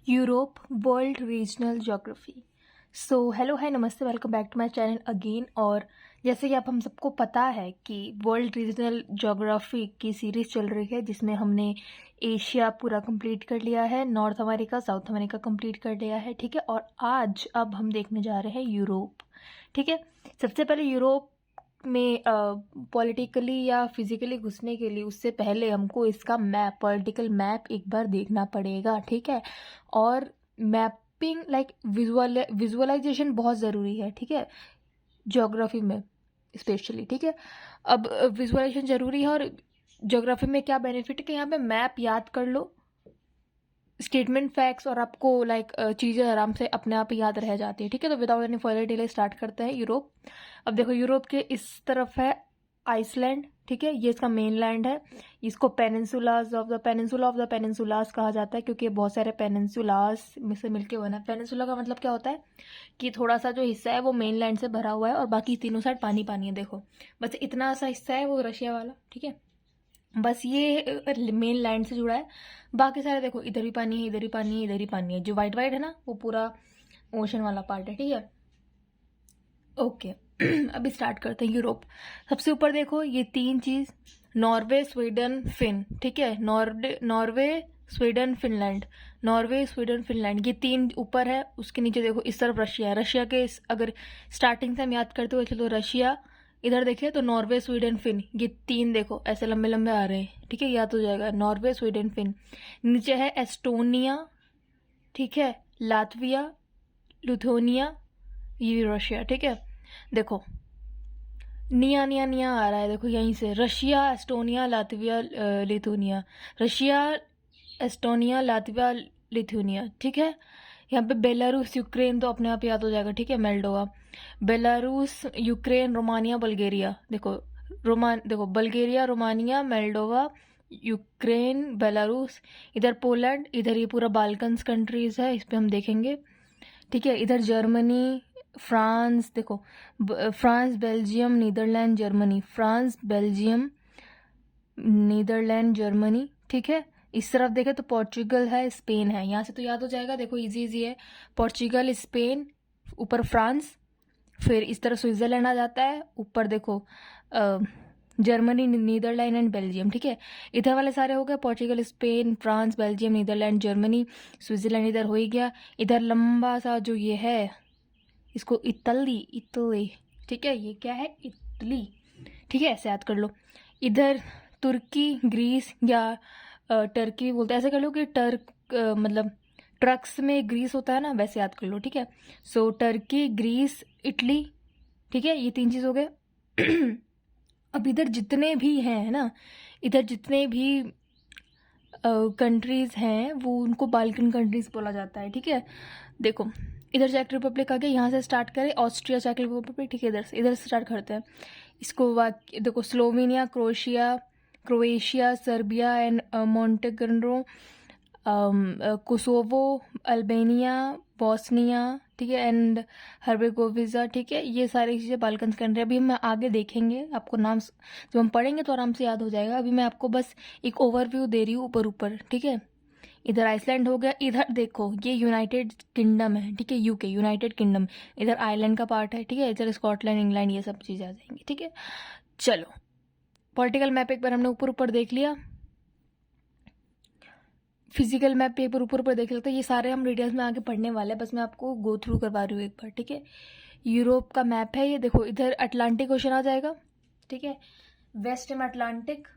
Europe world regional geography. So hello hi नमस्ते, welcome back to my channel again. और जैसे कि आप हम सबको पता है कि वर्ल्ड रीजनल ज्योग्राफी की सीरीज़ चल रही है, जिसमें हमने एशिया पूरा कंप्लीट कर लिया है, north America south America complete कर लिया है, ठीक है। और आज अब हम देखने जा रहे हैं यूरोप, ठीक है। सबसे पहले यूरोप में पॉलिटिकली या फिजिकली घुसने के लिए उससे पहले हमको इसका मैप, पॉलिटिकल मैप एक बार देखना पड़ेगा, ठीक है। और मैपिंग लाइक विजुअलाइजेशन बहुत ज़रूरी है, ठीक है, ज्योग्राफी में स्पेशली, ठीक है। अब विजुअलाइजेशन ज़रूरी है। और ज्योग्राफी में क्या बेनिफिट है कि यहाँ पे मैप याद कर लो, स्टेटमेंट फैक्ट्स, और आपको लाइक चीज़ें आराम से अपने आप ही याद रह जाती है, ठीक है। तो without any further delay start करते हैं यूरोप। अब देखो, यूरोप के इस तरफ है आइसलैंड, ठीक है, ये इसका मेन लैंड है। इसको पेनिनसुला ऑफ द पेनिनसुलास कहा जाता है, क्योंकि ये बहुत सारे पेनिनसुलास में से मिलके बना है। पेनिनसुला का मतलब क्या होता है कि थोड़ा सा जो हिस्सा है वो मेन लैंड से भरा हुआ है और बाकी तीनों साइड पानी पानी है। देखो, बस इतना सा हिस्सा है वो रशिया वाला, ठीक है, बस ये मेन लैंड से जुड़ा है। बाकी सारे देखो, इधर भी पानी है, इधर भी पानी है, इधर ही पानी है। जो वाइट वाइट है ना, वो पूरा ओशन वाला पार्ट है, ठीक है। ओके अभी स्टार्ट करते हैं यूरोप। सबसे ऊपर देखो, ये तीन चीज, नॉर्वे स्वीडन फिन, ठीक है। Norway Sweden Finland, Norway Sweden Finland, ये तीन ऊपर है। उसके नीचे देखो, इस तरफ रशिया है। रशिया के अगर स्टार्टिंग से हम याद करते हुए चलो, रशिया इधर देखिए तो नॉर्वे स्वीडन फिन, ये तीन देखो ऐसे लंबे लंबे आ रहे हैं, ठीक है, याद हो जाएगा, नॉर्वे स्वीडन फिन। नीचे है एस्टोनिया, ठीक है, लातविया, लिथुआनिया, ये रशिया, ठीक है। देखो, निया निया निया आ रहा है, देखो यहीं से, Russia Estonia Latvia Lithuania, Russia Estonia Latvia Lithuania, ठीक है। यहाँ पे बेलारूस यूक्रेन तो अपने आप याद हो जाएगा, ठीक है, Moldova, Belarus Ukraine Romania Bulgaria, देखो Bulgaria Romania Moldova Ukraine Belarus, इधर पोलैंड, इधर ये पूरा बाल्कन्स कंट्रीज है, इस पे हम देखेंगे, ठीक है। इधर जर्मनी, फ्रांस, देखो France Belgium Netherlands Germany, France Belgium Netherlands Germany, ठीक है। इस तरफ देखें तो पोर्चुगल है, स्पेन है, यहाँ से तो याद हो जाएगा, देखो इजी इजी है, पोर्चुगल स्पेन, ऊपर फ्रांस, फिर इस तरह स्विट्जरलैंड आ जाता है, ऊपर देखो जर्मनी नीदरलैंड एंड बेल्जियम, ठीक है। इधर वाले सारे हो गए, Portugal Spain France Belgium Netherlands Germany, Switzerland इधर हो ही गया। इधर लंबा सा जो ये है, इसको इटली, इटली, ठीक है, ये क्या है, इटली, ठीक है, ऐसे याद कर लो। इधर तुर्की ग्रीस, या टर्की बोलते हैं, ऐसे कर लो कि मतलब ट्रक्स में ग्रीस होता है ना, वैसे याद कर लो, ठीक है। सो टर्की ग्रीस इटली, ठीक है, ये तीन चीज हो गए। अब इधर जितने भी हैं ना, इधर जितने भी कंट्रीज हैं वो उनको बाल्कन कंट्रीज बोला जाता है, ठीक है। देखो, इधर चेक रिपब्लिक आ गया, यहाँ से स्टार्ट करें, ऑस्ट्रिया चेक रिपब्लिक, ठीक है, इधर से स्टार्ट करते हैं इसको। देखो, Slovenia Croatia Serbia and Montenegro, Kosovo, Albania, Bosnia, ठीक है, एंड हर्जेगोविना, ठीक है, ये सारी चीज़ें बाल्कन कंट्री। अभी हम आगे देखेंगे, आपको नाम जब हम पढ़ेंगे तो आराम से याद हो जाएगा। अभी मैं आपको बस एक ओवरव्यू दे रही हूँ ऊपर ऊपर, ठीक है। इधर आइसलैंड हो गया, इधर देखो ये यूनाइटेड किंगडम है, ठीक है, यूके यूनाइटेड किंगडम, इधर आयरलैंड का पार्ट है, ठीक है, इधर स्कॉटलैंड इंग्लैंड, ये सब चीज़ें आ जाएंगी, ठीक है। चलो, पॉलिटिकल मैप एक बार हमने ऊपर ऊपर देख लिया, फिजिकल मैप पेपर ऊपर ऊपर देख लेते हैं। ये सारे हम डिटेल्स में आगे पढ़ने वाले हैं, बस मैं आपको गो थ्रू करवा रही हूँ एक बार, ठीक है। यूरोप का मैप है ये, देखो इधर अटलांटिक ओशन आ जाएगा, ठीक है, वेस्ट में अटलांटिक,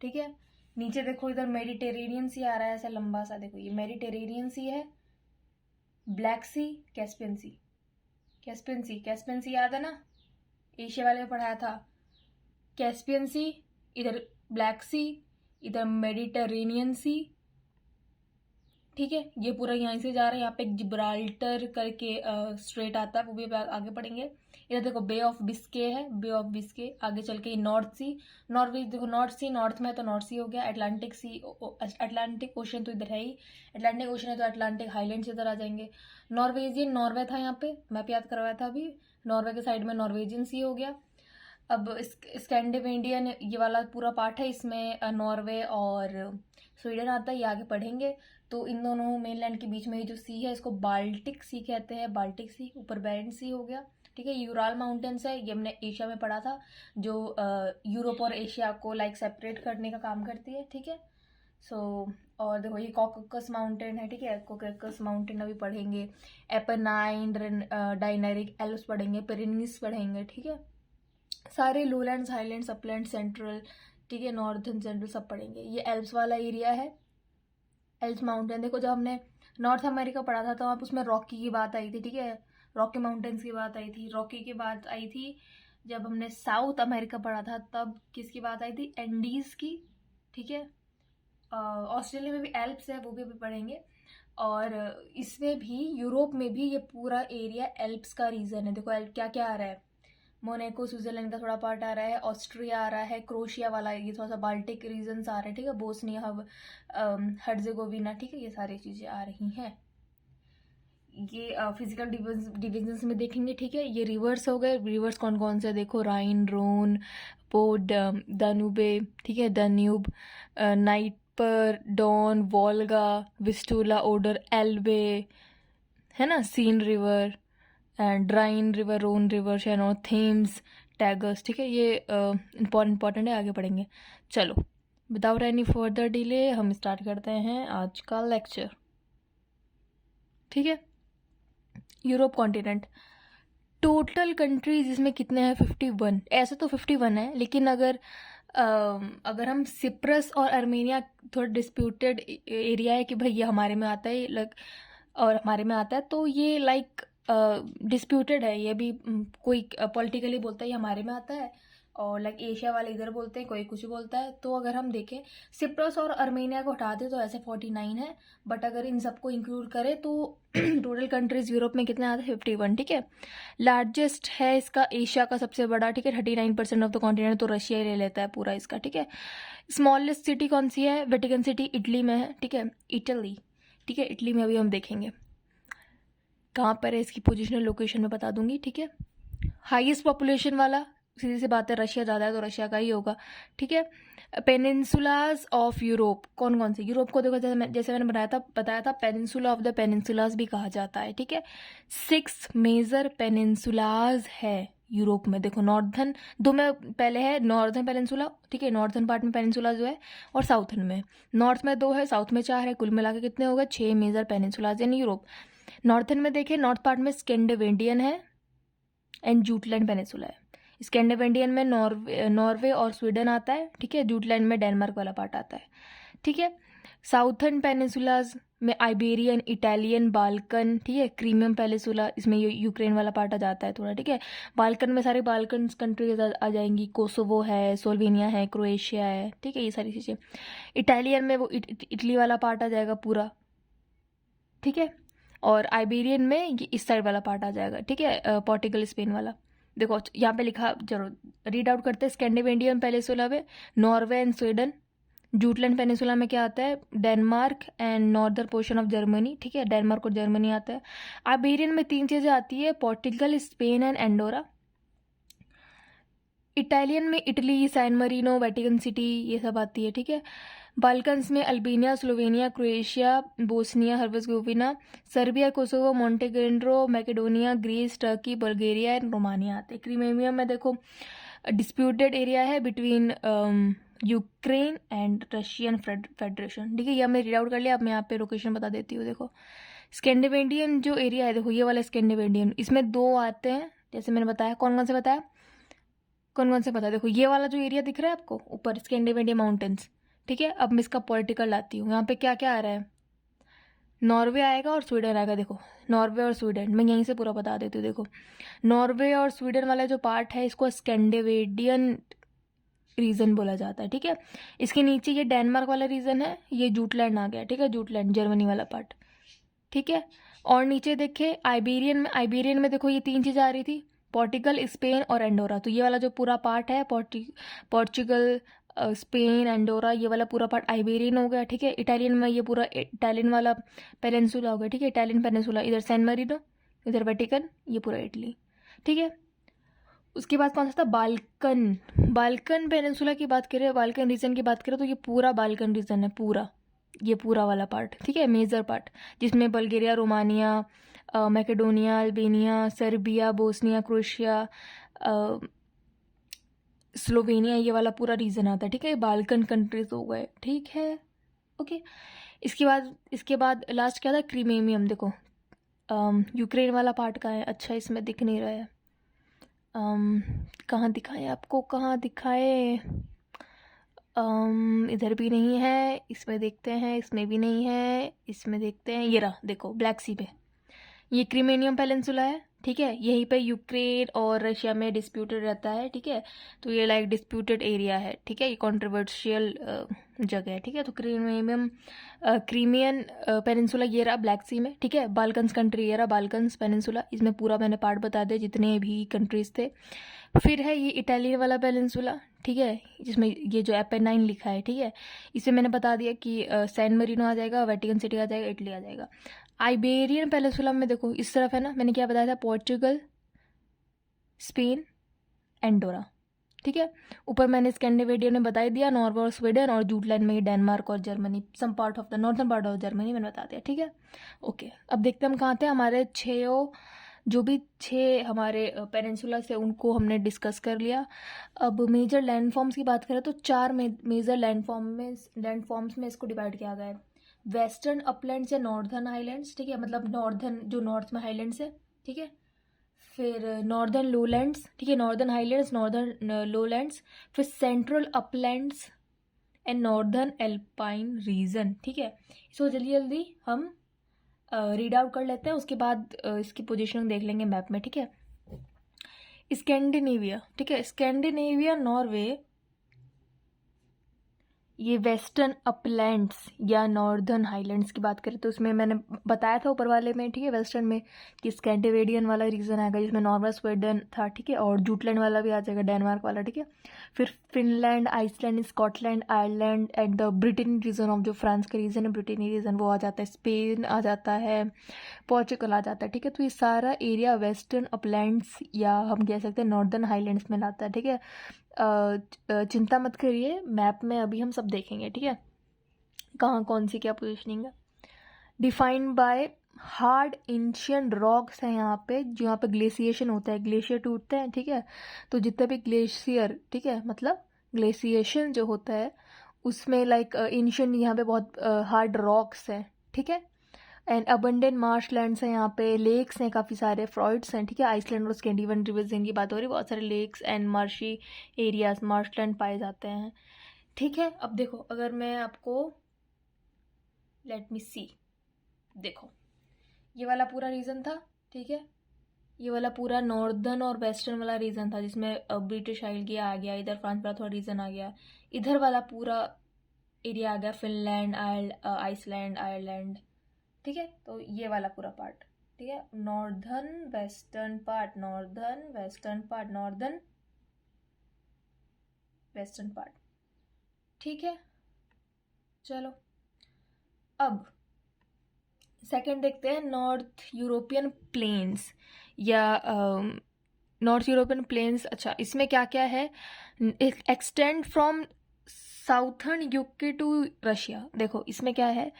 ठीक है। नीचे देखो, इधर मेडिटेरेनियन सी आ रहा है ऐसा लंबा सा, देखो ये मेडिटेरेनियन सी है, ब्लैक सी, कैस्पियन सी, कैस्पियन सी याद है ना, एशिया वाले में पढ़ाया था, कैस्पियन सी, इधर ब्लैक सी, इधर मेडिटेरेनियन सी, ठीक है। ये पूरा यहीं से जा रहा है, यहाँ पे जिब्राल्टर करके स्ट्रेट आता है, वो भी आगे पढ़ेंगे। इधर देखो बे ऑफ बिस्के है, बे ऑफ बिस्के, आगे चल के नॉर्थ सी, नॉर्वे, देखो नॉर्थ सी, नॉर्थ में है तो नॉर्थ सी हो गया। अटलांटिक सी, अटलांटिक ओशन तो इधर है ही, अटलांटिक ओशन है तो अटलांटिक हाईलैंड्स इधर आ जाएंगे। नॉर्वेजियन, नॉर्वे था यहाँ पे, मैप याद करवाया था अभी, नॉर्वे के साइड में नॉर्वेजियन सी हो गया। अब स्कैंडिनेवियन ये वाला पूरा पार्ट है, इसमें नॉर्वे और स्वीडन आता है, ये आगे पढ़ेंगे। तो इन दोनों मेनलैंड के बीच में ये जो सी है इसको बाल्टिक सी कहते हैं, बाल्टिक सी। ऊपर बेरेंट्स सी हो गया, ठीक है। यूराल माउंटेन्स है, ये हमने एशिया में पढ़ा था, जो यूरोप और एशिया को लाइक सेपरेट करने का काम करती है, ठीक है। सो और देखो ये कॉकस माउंटेन है, ठीक है, कॉकस माउंटेन अभी पढ़ेंगे। एपेनाइन, डाइनेरिक एल्प्स पढ़ेंगे, पेरिनीस पढ़ेंगे, ठीक है। सारे लोलैंड्स, हाईलैंड्स, अपलैंड, सेंट्रल, ठीक है, नॉर्थन सेंट्रल सब पढ़ेंगे। ये एल्प्स वाला एरिया है, एल्प्स माउंटेन। देखो जब हमने नॉर्थ अमेरिका पढ़ा था तो आप उसमें रॉकी की बात आई थी, ठीक है, रॉकी माउंटेन्स की बात आई थी, रॉकी की बात आई थी। जब हमने साउथ अमेरिका पढ़ा था तब किसकी बात आई थी, एंडीज की, ठीक है। ऑस्ट्रेलिया में भी एल्प्स है, वो भी अभी पढ़ेंगे। और इसमें भी यूरोप में भी ये पूरा एरिया एल्प्स का रीजन है। देखो एल्प क्या क्या आ रहा है, मोनाको स्विट्जरलैंड का थोड़ा पार्ट आ रहा है, ऑस्ट्रिया आ रहा है, क्रोशिया वाला, ये थोड़ा सा बाल्टिक रीजन्स आ रहे हैं, ठीक है, बोस्निया, हर्जेगोविना, ठीक है, ये सारी चीज़ें आ रही हैं। ये फिजिकल डिविजन्स में देखेंगे, ठीक है। ये रिवर्स हो गए, रिवर्स कौन कौन से देखो, राइन, रोन, पो, दानुबे, ठीक है, Danube, Dnieper, Don, Volga, Vistula, Oder, Elbe, है ना, Seine river and Rhine river, Rhone river, Shannon, Thames, Tagus, ठीक है। ये इंपॉर्टेंट है, आगे पढ़ेंगे। चलो विदाउट एनी फर्दर डिले हम स्टार्ट करते हैं आज का लेक्चर, ठीक है। यूरोप कॉन्टिनेंट, टोटल कंट्रीज इसमें कितने हैं, 51। ऐसे तो 51 है, लेकिन अगर हम सिप्रस और अर्मेनिया, थोड़ा डिस्प्यूटेड एरिया है कि भाई ये हमारे में आता है और हमारे में आता है, तो ये लाइक डिस्प्यूटेड है। ये भी कोई पॉलिटिकली बोलता है ये हमारे में आता है, और लाइक एशिया वाले इधर बोलते हैं, कोई कुछ बोलता है। तो अगर हम देखें सिप्रस और अर्मेनिया को हटा दें तो ऐसे 49 है, बट अगर इन सबको इंक्लूड करें तो टोटल कंट्रीज यूरोप में कितने आते हैं, 51, ठीक है। लार्जेस्ट है इसका एशिया का सबसे बड़ा, ठीक है, 39% ऑफ द कॉन्टिनेंट, तो रशिया ही ले लेता है पूरा इसका, ठीक है। स्मॉलेस्ट सिटी कौन सी है, वेटिकन सिटी इटली में है, ठीक है, इटली, ठीक है, इटली में अभी हम देखेंगे कहाँ पर है, इसकी पोजिशनल लोकेशन में बता दूंगी, ठीक है। हाईएस्ट पॉपुलेशन वाला, सीधी सी बात है, रशिया ज़्यादा है तो रशिया का ही होगा, ठीक है। पेनिनसुलास ऑफ यूरोप, कौन कौन से, यूरोप को देखो जैसे मैंने बताया था पेनिनसुला ऑफ द पेनिनसुलास भी कहा जाता है, ठीक है। 6 मेजर पेनिनसुलास है यूरोप में। देखो नॉर्दर्न, दो में पहले है नॉर्दर्न पेनिनसुला, ठीक है, नॉर्दर्न पार्ट में पेनिनसुला जो है, और साउथर्न में, नॉर्थ में 2 है, साउथ में 4 है, कुल मिला के कितने हो गए, 6 मेजर पेनिनसुलास इन यूरोप। नॉर्थर्न में देखें, नॉर्थ पार्ट में स्कैंडिनेवियन है एंड जूटलैंड पेनिनसुला है। स्कैंडिनेवियन में नॉर्वे और स्वीडन आता है, ठीक है, जूटलैंड में डेनमार्क वाला पार्ट आता है, ठीक है। साउथर्न पेनिनसुलाज में आइबेरियन, इटालियन, बाल्कन, ठीक है, क्रीमियम पेनिनसुला, इसमें यूक्रेन वाला पार्ट आ जाता है थोड़ा, ठीक है। बाल्कन में सारे बाल्कन कंट्रीज आ जाएंगी, कोसोवो है, स्लोवेनिया है, क्रोएशिया है, ठीक है, ये सारी चीज़ें। इटालियन में वो इटली वाला पार्ट आ जाएगा पूरा, ठीक है। और आइबेरियन में ये इस साइड वाला पार्ट आ जाएगा, ठीक है, पोर्टुगल, स्पेन वाला। देखो यहाँ पे लिखा, जरूर रीड आउट करते हैं। स्कैंडिनेवियन पेनिनसुला में Norway and Sweden, Jutland peninsula में क्या आता है, Denmark and northern portion of Germany, ठीक है, डेनमार्क और जर्मनी आता है। आइबेरियन में 3 चीज़ें आती है, Portugal, Spain and Andorra. Italian में Italy, San Marino, Vatican City, ये सब आती है, ठीक है। बाल्कन्स में Albania, Slovenia, Croatia, Bosnia Herzegovina, Serbia, Kosovo, Montenegro, Macedonia, Greece, Turkey, Bulgaria and Romania आते हैं। क्रीमिया में देखो डिस्प्यूटेड एरिया है between Ukraine and Russian Federation, ठीक है, ये हमने रीड आउट कर लिया। अब मैं यहाँ पे लोकेशन बता देती हूँ। देखो स्कैंडिनेवियन जो एरिया है, देखो ये वाला स्कैंडिनेवियन, इसमें 2 आते हैं, जैसे मैंने बताया। कौन कौन से बताया, कौन कौन से पता है, देखो ये वाला जो एरिया दिख रहा है आपको ऊपर, स्कैंडिनेवियन माउंटेन्स, ठीक है। अब मैं इसका पॉलिटिकल लाती हूँ, यहाँ पे क्या क्या आ रहा है, नॉर्वे आएगा और स्वीडन आएगा। देखो नॉर्वे और स्वीडन, मैं यहीं से पूरा बता देती हूँ। देखो नॉर्वे और स्वीडन वाला जो पार्ट है इसको स्कैंडिनेवियन रीजन बोला जाता है, ठीक है। इसके नीचे ये डेनमार्क वाला रीजन है, ये जूटलैंड आ गया, ठीक है, जूटलैंड जर्मनी वाला पार्ट, ठीक है। और नीचे देखे आइबेरियन में देखो ये 3 चीज़ें आ रही थी, पोर्टुगल, स्पेन और एंडोरा। तो ये वाला जो पूरा पार्ट है, पोर्चुगल, स्पेन, एंडोरा, ये वाला पूरा पार्ट आइबेरियन हो गया, ठीक है। इटालियन में ये पूरा इटालियन वाला पेनिनसुला हो गया, ठीक है, इटालियन पेनिनसुला, इधर सैन मरीनो, इधर वेटिकन, ये पूरा इटली, ठीक है। उसके बाद कौन सा था, बाल्कन पेनिनसुला की बात करें, बाल्कन रीजन की बात करें तो ये पूरा बाल्कन रीजन है, पूरा ये पूरा वाला पार्ट, ठीक है, मेजर पार्ट, जिसमें Bulgaria, Romania, Macedonia, Albania, Serbia, Bosnia, Croatia, Slovenia, ये वाला पूरा रीजन आता है, ठीक है, बाल्कन कंट्रीज हो गए, ठीक है, ओके। इसके बाद लास्ट क्या था, क्रीमियम, देखो यूक्रेन वाला पार्ट का है, अच्छा इसमें दिख नहीं रहा है, कहाँ दिखाएं आपको, कहाँ दिखाए, इधर भी नहीं है, इसमें देखते हैं, इसमें भी नहीं है, इसमें देखते हैं, ये रहा, देखो ब्लैक सी पे ये क्रीमेनियम पेनिनसुला है, ठीक है, यहीं पे यूक्रेन और रशिया में डिस्प्यूटेड रहता है, ठीक है, तो ये लाइक डिस्प्यूटेड एरिया है, ठीक है, ये कंट्रोवर्शियल जगह है, ठीक है, तो क्रीमियन पेनिनसुला ये रहा ब्लैक सी में, ठीक है, बाल्कन्स कंट्री ये रहा बाल्कन्स पेनिनसुला, इसमें पूरा मैंने पार्ट बता दिया जितने भी कंट्रीज थे। फिर है ये इटालियन वाला पेनिनसुला, ठीक है, जिसमें ये जो एपेनाइन लिखा है, ठीक है, इसे मैंने बता दिया कि सैन मरीनो आ जाएगा, वेटिकन सिटी आ जाएगा, इटली आ जाएगा। आइबेरियन पेनिनसुला में देखो इस तरफ है ना, मैंने क्या बताया था, पोर्चुगल, स्पेन, एंडोरा, ठीक है, ऊपर मैंने स्कैंडिनेवियन में बता ही दिया, नॉर्वे और स्वीडन, और जूटलैंड में डेनमार्क और Germany, some part of the northern part of Germany मैंने बता दिया, ठीक है, ओके। अब देखते हैं हम कहाँ थे, हमारे जो भी 6 हमारे पेनिनसुला से उनको हमने डिस्कस कर लिया। अब मेजर लैंडफॉर्म्स की बात करें तो 4 मेजर लैंडफॉर्म्स में इसको डिवाइड किया गया है, वेस्टर्न अपलैंड्स या नॉर्दर्न हाईलैंड्स, ठीक है, मतलब नॉर्दर्न जो नॉर्थ में हाईलैंड्स है, ठीक है, फिर नॉर्दर्न लोलैंड्स, ठीक है, नॉर्दर्न हाईलैंड्स, नॉर्दर्न लोलैंड्स, फिर central uplands and northern alpine region, ठीक है। इसको जल्दी जल्दी हम रीड आउट कर लेते हैं, उसके बाद इसकी पोजीशन देख लेंगे मैप में, ठीक है। स्कैंडिनेविया, ठीक है, स्कैंडिनेविया, नॉर्वे, ये वेस्टर्न अपलैंड्स या नॉर्दर्न हाईलैंड्स की बात करें तो उसमें मैंने बताया था ऊपर वाले में, ठीक है, वेस्टर्न में कि स्कैंडिनेवियन वाला रीजन आएगा जिसमें नॉर्वे, स्वीडन था, ठीक है, और जूटलैंड वाला भी आ जाएगा, डेनमार्क वाला, ठीक है, फिर Finland, Iceland, Scotland, Ireland and the Britain region of जो फ्रांस का रीजन है, ब्रिटेनी रीजन, वो आ जाता है, स्पेन आ जाता है, पोर्चुगल आ जाता है, ठीक है, तो ये सारा एरिया वेस्टर्न अपलैंड्स या हम कह सकते हैं नॉर्दर्न हाईलैंड्स में लाता है, ठीक है। चिंता मत करिए, मैप में अभी हम सब देखेंगे, ठीक है, कहाँ कौन सी क्या पोजीशनिंग है। Defined by hard ancient rocks हैं यहाँ पे, जो यहाँ पे ग्लेशिएशन होता है, ग्लेशियर टूटते हैं, ठीक है, तो जितने भी ग्लेशियर, ठीक है, मतलब ग्लेशिएशन जो होता है उसमें लाइक एंशिएंट यहाँ पे बहुत हार्ड रॉक्स हैं, ठीक है, एंड अबंडेंट मार्श लैंड्स हैं यहाँ पे, लेक्स हैं काफ़ी सारे, फ्रॉइड्स हैं, ठीक है, आइसलैंड और स्कैंडिनेवियन रिवर्स की बात हो रही है, बहुत सारे lakes and marshy areas, marshland पाए जाते हैं, ठीक है। अब देखो अगर मैं आपको लेट मी सी, देखो ये वाला पूरा रीजन था, ठीक है, ये वाला पूरा नॉर्दर्न और वेस्टर्न वाला रीजन था जिसमें ब्रिटिश आइडिया आ गया, इधर फ्रांस वाला थोड़ा रीजन आ गया, इधर वाला पूरा एरिया आ गया, फिनलैंड, आइसलैंड, आयरलैंड, ठीक है, तो ये वाला पूरा पार्ट, ठीक है, northern western part, northern western part, northern western part, ठीक है। चलो अब सेकंड देखते हैं, नॉर्थ यूरोपियन प्लेन्स या नॉर्थ यूरोपियन प्लेन्स, अच्छा इसमें क्या क्या है, extend from southern UK to Russia, देखो इसमें क्या है,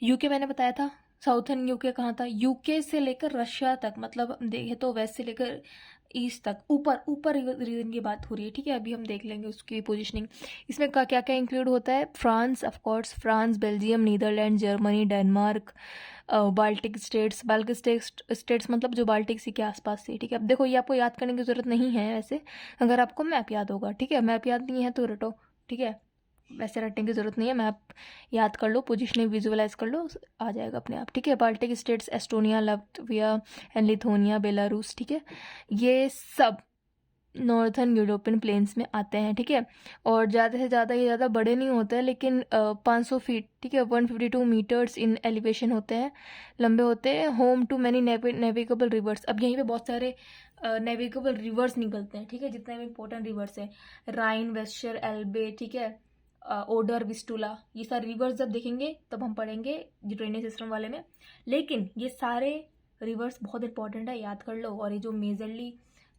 यूके मैंने बताया था, साउथर्न यूके कहाँ था, यूके से लेकर रशिया तक, मतलब हम देखें तो वेस्ट से लेकर ईस्ट तक, ऊपर ऊपर रीजन की बात हो रही है, ठीक है, अभी हम देख लेंगे उसकी पोजीशनिंग। इसमें क्या क्या इंक्लूड होता है, France, of course France, Belgium, Netherlands, Germany, Denmark, Baltic states मतलब जो बाल्टिक सी के आसपास से, ठीक है। अब देखो ये आपको याद करने की ज़रूरत नहीं है वैसे, अगर आपको मैप याद होगा, ठीक है, मैप याद नहीं है तो रटो, ठीक है, वैसे रटने की ज़रूरत नहीं है, मैप याद कर लो, पोजीशनिंग विजुअलाइज कर लो, आ जाएगा अपने आप, ठीक है। Baltic states, Estonia, Latvia and Lithuania, Belarus, ठीक है, ये सब नॉर्थर्न यूरोपियन प्लेन्स में आते हैं, ठीक है, और ज़्यादा से ज़्यादा ये ज़्यादा बड़े नहीं होते हैं, लेकिन 500 फीट, ठीक है, 152 मीटर्स इन एलिवेशन होते हैं, लंबे होते हैं, home to many navigable rivers. अब यहीं पे बहुत सारे नेविगेबल रिवर्स निकलते हैं, ठीक है, जितने भी इंपॉर्टेंट रिवर्स हैं, राइन, वेस्टर, एल्बे, ठीक है, ओडर, विस्टुला, ये सारे रिवर्स जब देखेंगे तब हम पढ़ेंगे ड्रेनेज सिस्टम वाले में, लेकिन ये सारे रिवर्स बहुत इंपॉर्टेंट है, याद कर लो, और ये जो मेजरली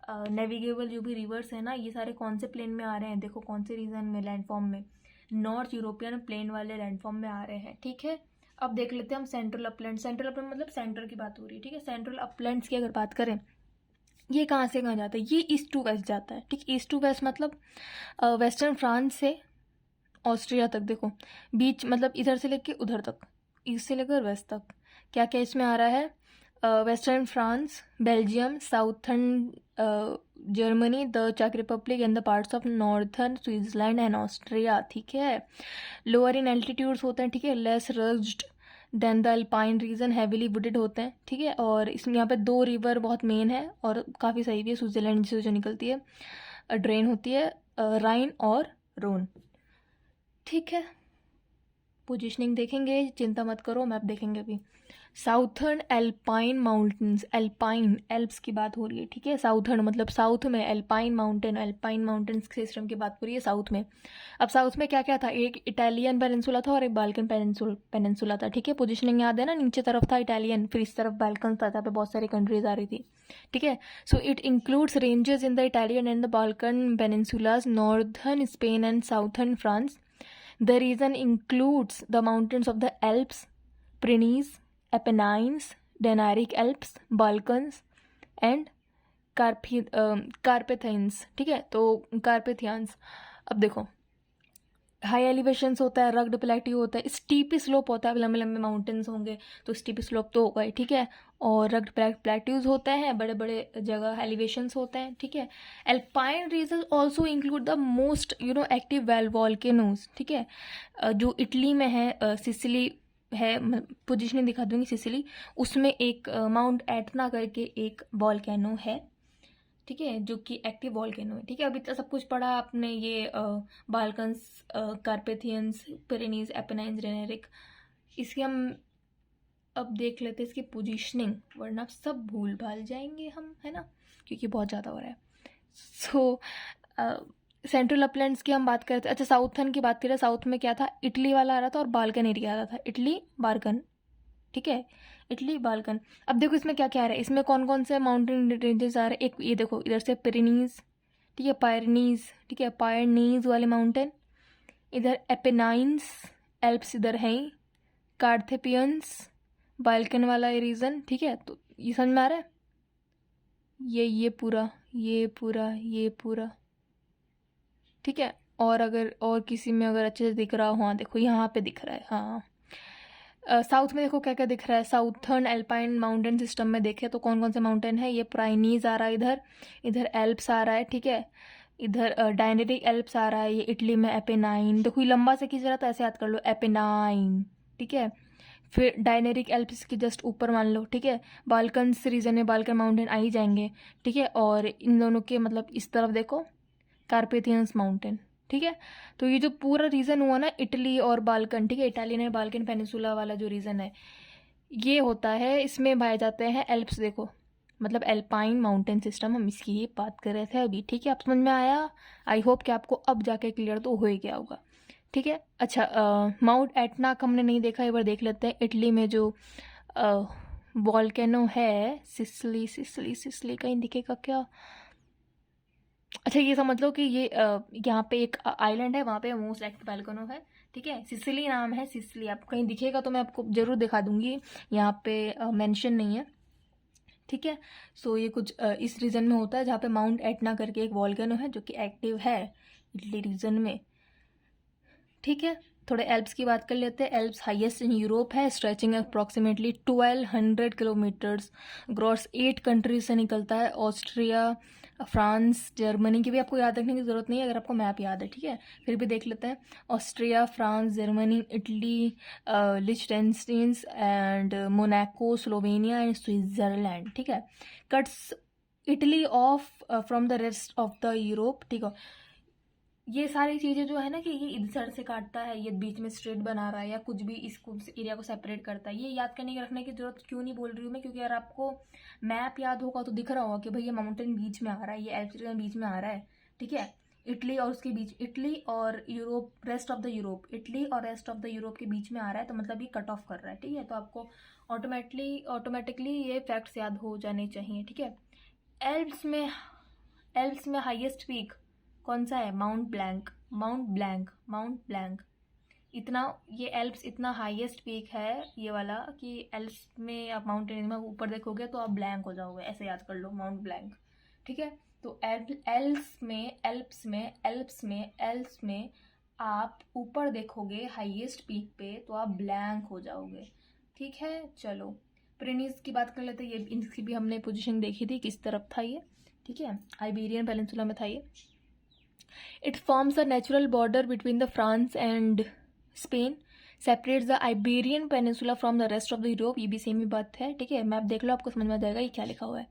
नेविगेबल जो भी रिवर्स है ना, ये सारे कौन से प्लेन में आ रहे हैं, देखो कौन से रीजन में, लैंडफॉर्म में, नॉर्थ यूरोपियन प्लेन वाले लैंडफॉर्म में आ रहे हैं। ठीक है, अब देख लेते हैं हम सेंट्रल अपलैंड। सेंट्रल अपलैंड मतलब सेंटर की बात हो रही है। ठीक है, सेंट्रल अपलैंड्स की अगर बात करें, ये कहाँ से कहाँ जाता है, ये ईस्ट टू वेस्ट जाता है। ठीक, ईस्ट टू वेस्ट मतलब वेस्टर्न फ्रांस से ऑस्ट्रिया तक, देखो बीच मतलब इधर से लेके उधर तक, ईस्ट से लेकर वेस्ट तक क्या क्या इसमें आ रहा है, western France, Belgium, southern Germany, the चेक Republic and the parts of northern Switzerland and Austria. ठीक है, लोअर इन एल्टीट्यूड्स होते हैं। ठीक है, less rugged than the alpine region, heavily wooded होते हैं। ठीक है, और इसमें यहाँ पे 2 रिवर बहुत मेन है और काफ़ी सही भी है, स्विट्जरलैंड से जो निकलती है, ड्रेन होती है, राइन और रोन। ठीक है, पोजीशनिंग देखेंगे, चिंता मत करो, मैप देखेंगे अभी। Southern alpine mountains, alpine Alps की बात हो रही है। ठीक है, साउथर्न मतलब साउथ में, alpine mountain, alpine mountains system की बात हो रही है साउथ में। अब साउथ में क्या क्या था, एक इटालियन पेनिनसुला था और एक बाल्कन पेनिनसुला था। ठीक है, पोजीशनिंग याद है ना, नीचे तरफ था इटालियन, फिर इस तरफ बाल्कन था, जहाँ पे बहुत सारी कंट्रीज आ रही थी। ठीक है, so it includes ranges in the Italian and the Balkan peninsulas, northern Spain and southern France. The region includes the mountains of the Alps, Pyrenees, Apennines, Dinaric Alps, Balkans and Carpathians. ठीक है, तो Carpathians, अब देखो high elevations होता है, rugged plateau होता है, steep slope होता है, लंबे लंबे माउंटेन्स होंगे तो स्टीप स्लोप तो होगा ही। ठीक है, और रग्ड प्लेट्यूज होते हैं, बड़े बड़े जगह एलिवेशंस होते हैं। ठीक है, alpine region also include the most active volcanoes. ठीक है, जो इटली में है, सिसिली है, पोजिशनिंग दिखा दूंगी, सिसिली, उसमें एक माउंट एटना करके एक वॉल्केनो है। ठीक है, जो कि एक्टिव वॉल्केनो है। ठीक है, अभी तो सब कुछ पढ़ा आपने, ये बाल्कन्स, कार्पेथियंस, पिरेनीज, एपेनाइन्स, डेनेरिक। इसकी हम अब देख लेते हैं इसकी पोजीशनिंग, वरना सब भूल भाल जाएंगे हम, है ना, क्योंकि बहुत ज़्यादा हो रहा है। सो सेंट्रल अपलैंड्स की हम बात करते हैं। अच्छा, साउथर्न की बात करें, साउथ में क्या था, इटली वाला आ रहा था और बाल्कन एरिया आ रहा था, इटली बाल्कन। ठीक है, इटली बाल्कन। अब देखो इसमें क्या क्या आ रहा है, इसमें कौन कौन से माउंटेन रेंजेस आ रहे हैं, एक ये देखो इधर से पिरेनीज, ठीक है, पायरनीज, ठीक है, पायरनीज वाले माउंटेन, इधर एपेनाइन्स, एल्प्स इधर हैं, कार्थेपियंस, बाल्कन वाला ये रीजन। ठीक है, तो ये समझ में आ रहा है, ये पूरा, ये पूरा, ये पूरा। ठीक है, और अगर और किसी में अगर अच्छे से दिख रहा हो, हाँ देखो यहाँ पे दिख रहा है, हाँ साउथ में देखो क्या क्या दिख रहा है, साउथर्न एल्पाइन माउंटेन सिस्टम में देखे तो कौन कौन से माउंटेन है, ये प्राइनीज आ रहा है, इधर इधर एल्प्स आ रहा है। ठीक है, इधर डायनेरिक एल्प्स आ रहा है, ये इटली में एपेनाइन, देखो ये लंबा से खींच रहा था, ऐसे याद कर लो, एपेनाइन। ठीक है, फिर डायनेरिक एल्प्स के जस्ट ऊपर मान लो। ठीक है, बाल्कन रीजन में बाल्कन माउंटेन आ ही जाएंगे। ठीक है, और इन दोनों के मतलब इस तरफ देखो कार्पेथियंस माउंटेन। ठीक है, तो ये जो पूरा रीजन हुआ ना इटली और बाल्कन, ठीक है, इटालियन है बाल्कन पेनिसुला वाला जो रीजन है, ये होता है, इसमें पाए जाते हैं एल्प्स, देखो मतलब एल्पाइन माउंटेन सिस्टम, हम इसकी ही बात कर रहे थे अभी। ठीक है, आप समझ में आया, आई होप कि आपको अब जाके क्लियर तो हो ही गया होगा। ठीक है, अच्छा माउंट एटना का हमने नहीं देखा, एक बार देख लेते हैं। इटली में जो वॉल्केनो है, सिसली, सिसली सिसली कहीं दिखेगा क्या, अच्छा ये समझ लो कि ये यहाँ पे एक आइलैंड है, वहाँ पे मोस्ट एक्टिव वॉल्केनो है। ठीक है, सिसिली नाम है, सिसिली, आपको कहीं दिखेगा तो मैं आपको जरूर दिखा दूंगी, यहाँ पे मेंशन नहीं है। ठीक है, सो ये कुछ इस रीजन में होता है, जहाँ पे माउंट एटना करके एक वॉल्केनो है जो कि एक्टिव है इटली रीजन में। ठीक है, थोड़े एल्प्स की बात कर लेते हैं। एल्प्स हाईएस्ट इन यूरोप है, stretching approximately 1200 kilometres, gross 8 countries से निकलता है, ऑस्ट्रिया, फ्रांस, जर्मनी की भी आपको याद रखने की ज़रूरत नहीं है अगर आपको मैप याद है। ठीक है, फिर भी देख लेते हैं, Austria, France, Germany, Italy, Liechtenstein and Monaco, Slovenia and Switzerland. ठीक है, cuts Italy off from the rest of the Europe. ठीक है, ये सारी चीज़ें जो है ना कि ये इधर साइड से काटता है, ये बीच में स्ट्रेट बना रहा है या कुछ भी इसको एरिया को सेपरेट करता है, ये याद करने की रखने की जरूरत क्यों नहीं बोल रही हूँ मैं, क्योंकि अगर आपको मैप याद होगा तो दिख रहा होगा कि भाई ये माउंटेन बीच में आ रहा है, ये एल्प्स रीजन बीच में आ रहा है। ठीक है, इटली और उसके बीच, इटली और Europe, rest of the Europe, Italy और रेस्ट ऑफ द यूरोप के बीच में आ रहा है, तो मतलब ये कट ऑफ कर रहा है। ठीक है, तो आपको ऑटोमेटिकली ये फैक्ट्स याद हो जाने चाहिए। ठीक है, एल्प्स में एल्प्स में हाईएस्ट पीक कौन सा है? Mount blank, mount blank, mount blank. इतना, ये एल्प्स इतना हाईएस्ट पीक है ये वाला कि एल्प्स में आप माउंटेन में ऊपर देखोगे तो आप ब्लैंक हो जाओगे, ऐसे याद कर लो, माउंट ब्लैंक। ठीक है, तो एल्प्स में आप ऊपर देखोगे हाईएस्ट पीक पे तो आप ब्लैंक हो जाओगे। ठीक है, चलो प्रेनीज की बात कर लेते हैं। ये इनकी भी हमने पोजीशन देखी थी, किस तरफ था ये। ठीक है, आइबेरियन पेनिनसुला में था ये। It forms a natural border between the France and Spain, separates the Iberian peninsula from the rest of the Europe. ये भी सेम ही बात है। ठीक है, मैप देख लो, आपको समझ में आ जाएगा ये क्या लिखा हुआ है।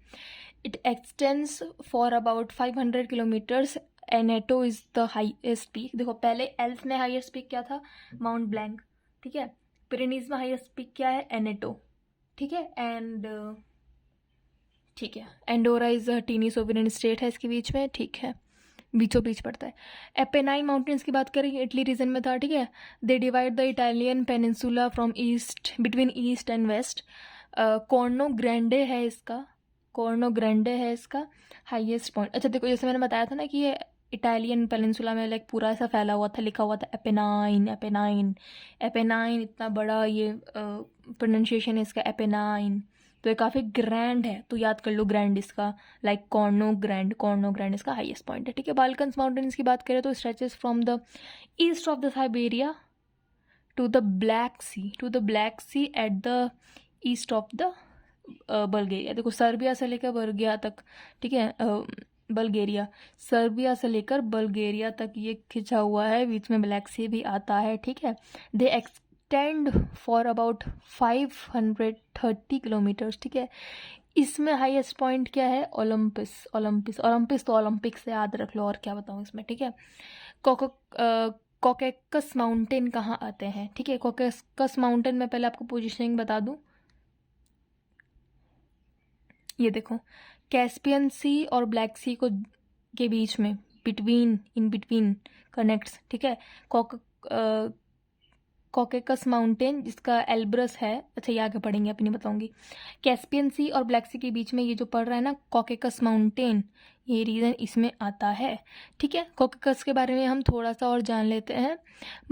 It extends for about 500 kilometres. Aneto is the highest peak. देखो पहले एल्प्स में हाईएस्ट पीक क्या था? Mount Blanc. ठीक है, पिरेनीज में हाईएस्ट पीक क्या है? एनेटो। ठीक है, ठीक है, Andorra is a tiny sovereign state है इसके बीच में। ठीक है, बीचों बीच पड़ता है। एपेनाइन माउंटेन्स की बात करें, इटली रीजन में था। ठीक है, they divide the Italian peninsula from east, between east and west. Corno Grande है इसका, कॉर्नो ग्रैंडे है इसका हाईएस्ट पॉइंट। अच्छा देखो, जैसे मैंने बताया था ना कि ये इटालियन पेनिनसुला में लाइक पूरा ऐसा फैला हुआ था, लिखा हुआ था एपेनाइन, एपेनाइन, एपेनाइन, इतना बड़ा ये प्रोनाउंसिएशन है इसका, एपेनाइन। तो ये काफ़ी ग्रैंड है, तो याद कर लो ग्रैंड इसका, like Corno Grande, Corno Grande इसका हाईएस्ट पॉइंट है। ठीक है, बाल्कन्स माउंटेन्स की बात करें तो stretches from the east of the Siberia to the Black Sea, to the Black Sea at the east of the Bulgaria. देखो सर्बिया से लेकर बल्गेरिया तक, ठीक है, बल्गेरिया, सर्बिया से लेकर बल्गेरिया तक ये खिंचा हुआ है, बीच में ब्लैक सी भी आता है। ठीक है, दे एक्सटेंड फॉर अबाउट 530 किलोमीटर्स। ठीक है, इसमें हाईएस्ट पॉइंट क्या है? ओलंपिस, ओलंपिस, ओलंपिस तो ओलंपिक से याद रख लो, और क्या बताऊँ इसमें। ठीक है, कॉकेकस माउंटेन कहाँ आते हैं? ठीक है, कॉकेकस माउंटेन में पहले आपको पोजीशनिंग बता दूं। ये देखो, कैस्पियन सी और ब्लैक सी को के बीच में, बिटवीन, इन बिटवीन कनेक्ट्स। ठीक है, कॉकेकस माउंटेन जिसका एल्ब्रस है, अच्छा ये आगे पढ़ेंगे, अपनी बताऊंगी। कैस्पियन सी और ब्लैक सी के बीच में ये जो पड़ रहा है ना कॉकेकस माउंटेन, ये रीजन इसमें आता है। ठीक है, कॉकेकस के बारे में हम थोड़ा सा और जान लेते हैं।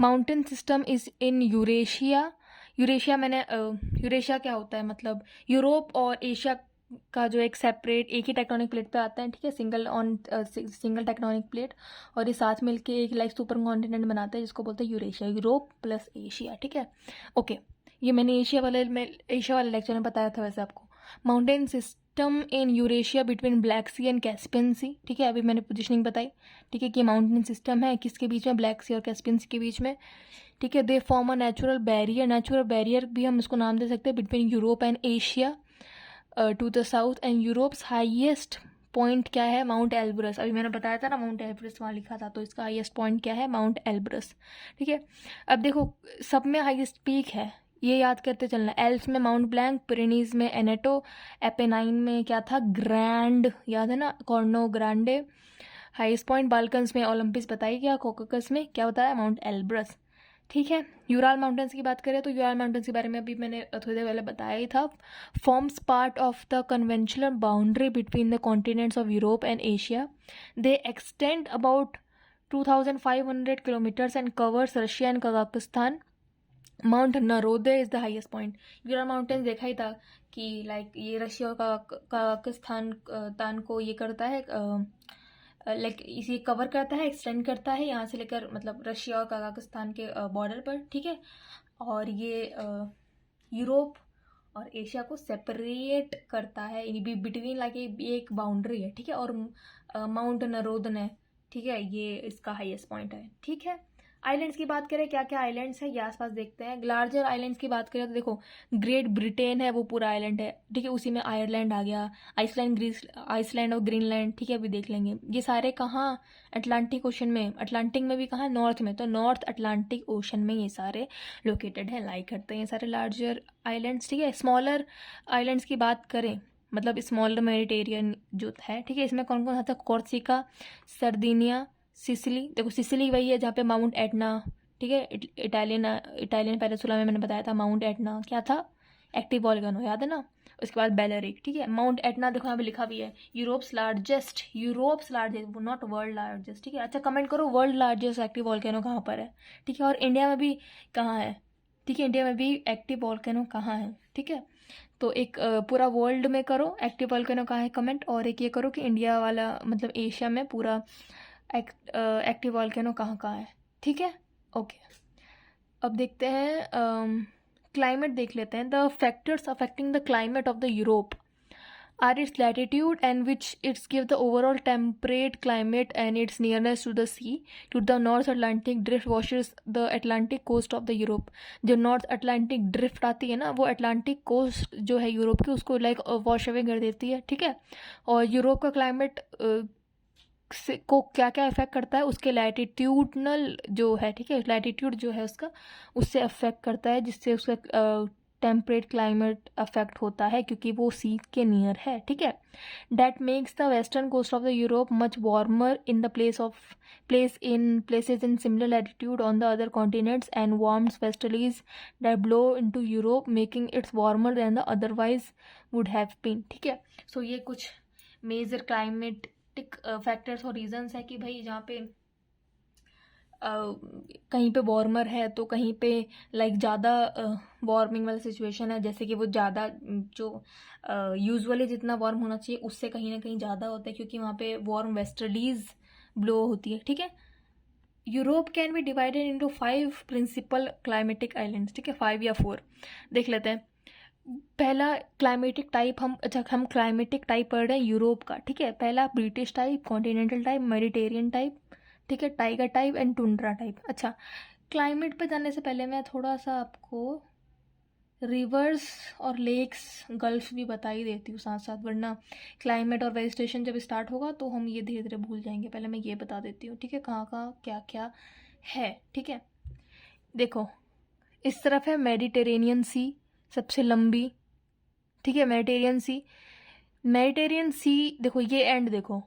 Mountain system is in Eurasia. Eurasia Eurasia क्या होता है? मतलब यूरोप और एशिया का जो एक सेपरेट, एक ही टेक्टोनिक प्लेट पे आता है। ठीक है, सिंगल टेक्टोनिक प्लेट, और ये साथ मिलके एक लाइक सुपर कॉन्टिनेंट बनाता है जिसको बोलते हैं यूरेशिया, यूरोप प्लस एशिया। ठीक है, ओके, ये मैंने एशिया वाले लेक्चर में बताया था वैसे आपको। Mountain system in Eurasia between Black Sea and Caspian Sea. ठीक है, अभी मैंने पोजिशनिंग बताई। ठीक है, कि माउंटेन सिस्टम है किसके बीच में? ब्लैक सी और कैस्पियन सी के बीच में। ठीक है, they form a natural barrier, natural barrier भी हम इसको नाम दे सकते हैं, between Europe and Asia to the south. And Europe's highest point क्या है? Mount Elbrus. अभी मैंने बताया था ना माउंट एल्ब्रस वहाँ लिखा था, तो इसका हाईएस्ट पॉइंट क्या है? Mount Elbrus. ठीक है, अब देखो सब में हाईएस्ट पीक है, ये याद करते चलना। एल्प्स में माउंट ब्लैंक, पिरेनीज में एनेटो, एपेनाइन में क्या था? ग्रैंड, याद है ना, Karna Grande. Highest point Balkans में ओलंपिस बताई गया, कॉकेकस में क्या बताया? Mount Elbrus. ठीक है, यूराल माउंटेन्स की बात करें तो यूराल माउंटेन्स के बारे में अभी मैंने थोड़ी देर पहले बताया ही था। Forms part of the conventional boundary between the continents of Europe and Asia. They extend about 2500 kilometres and covers Russia and Kazakhstan. Mount Narodnaya is the highest point. Ural mountains देखा ही था कि लाइक ये Russia और Kazakhstan को ये करता है, लाइक इसे कवर करता है, एक्सटेंड करता है यहाँ से लेकर, मतलब रशिया और कजाकिस्तान के बॉर्डर पर। ठीक है, और ये यूरोप और एशिया को सेपरेट करता है, बिटवीन लाइक एक बाउंड्री है। ठीक है, और माउंट नरोदन है। ठीक है, ये इसका हाईएस्ट पॉइंट है। ठीक है, आइलैंड्स की बात करें, क्या क्या आइलैंड्स है ये आसपास देखते हैं। लार्जर आइलैंड्स की बात करें तो देखो, ग्रेट ब्रिटेन है वो पूरा आइलैंड है। ठीक है, उसी में आयरलैंड आ गया, आइसलैंड और ग्रीनलैंड। ठीक है, अभी देख लेंगे ये सारे कहाँ? अटलांटिक ओशन में। अटलांटिक में भी कहाँ? नॉर्थ में, तो नॉर्थ अटलांटिक ओशन में ये सारे लोकेटेड हैं, लाई करते हैं ये सारे लार्जर आइलैंड्स। ठीक है, स्मॉलर आइलैंड्स की बात करें, मतलब स्मॉलर मेडिटेरियन जो है। ठीक है, इसमें कौन कौन सा था? Corsica, सर्दिनिया, Sicily. देखो सिसिली वही है जहाँ पे माउंट एटना, ठीक है, इटालियन पेनिनसुला में मैंने बताया था माउंट एटना क्या था? एक्टिव वॉल्केनो, याद है ना। उसके बाद बेलरिक, ठीक है। माउंट एटना देखो यहाँ पे लिखा भी है Europe's largest, not world largest, ठीक है। अच्छा कमेंट करो वर्ल्ड लार्जेस्ट एक्टिव वॉल्केनो कहाँ पर है, ठीक है। और इंडिया में भी कहाँ है, ठीक है, इंडिया में भी एक्टिव वॉल्केनो कहाँ है, ठीक है। तो एक पूरा वर्ल्ड में करो एक्टिव वॉल्केनो कहाँ है कमेंट, और एक ये करो कि इंडिया वाला मतलब एशिया में पूरा एक्टिव वॉल्केनो कहाँ कहाँ है, ठीक है। ओके, अब देखते हैं क्लाइमेट देख लेते हैं। The factors affecting the climate of the Europe are its latitude and which it's give the overall temperate climate and its nearness to the sea. To the North Atlantic drift washes the Atlantic coast of the Europe. जो North Atlantic drift आती है ना, वो Atlantic coast जो है Europe की उसको like wash away कर देती है, ठीक है। और यूरोप का क्लाइमेट को क्या क्या इफेक्ट करता है, उसके लैटिट्यूडनल जो है, ठीक है, लैटिट्यूड जो है उसका, उससे अफेक्ट करता है, जिससे उसका टेम्परेट क्लाइमेट अफेक्ट होता है क्योंकि वो सी के नियर है, ठीक है। That makes the western coast of the Europe much warmer in the places in similar latitude on the other continents and warms westerlies that blow into Europe making its warmer than the otherwise would have been, ठीक है। So ये कुछ major climatic factors और reasons है कि भाई जहाँ पे कहीं पे वार्मर है तो कहीं पे लाइक ज़्यादा वार्मिंग वाला सिचुएशन है, जैसे कि वो ज़्यादा जो यूजुअली जितना वार्म होना चाहिए उससे कहीं ना कहीं ज़्यादा होता है क्योंकि वहाँ पे वार्म वेस्टर्लीज ब्लो होती है, ठीक है। Europe can be divided into 5 principal climatic islands, ठीक है, 5 या 4 देख लेते हैं। पहला क्लाइमेटिक टाइप हम क्लाइमेटिक टाइप पढ़ रहे हैं यूरोप का, ठीक है। पहला British type, continental type, Mediterranean type, ठीक है, taiga type and tundra type. अच्छा, क्लाइमेट पे जाने से पहले मैं थोड़ा सा आपको रिवर्स और लेक्स गल्फ भी बता ही देती हूँ साथ साथ, वरना क्लाइमेट और वेजिटेशन जब स्टार्ट होगा तो हम ये धीरे धीरे भूल जाएंगे। पहले मैं ये बता देती हूँ, ठीक है, कहाँ कहाँ क्या क्या है, ठीक है। देखो इस तरफ है मेडिटेरेनियन सी, सबसे लंबी, ठीक है, मेडिटेरियन सी देखो ये एंड देखो,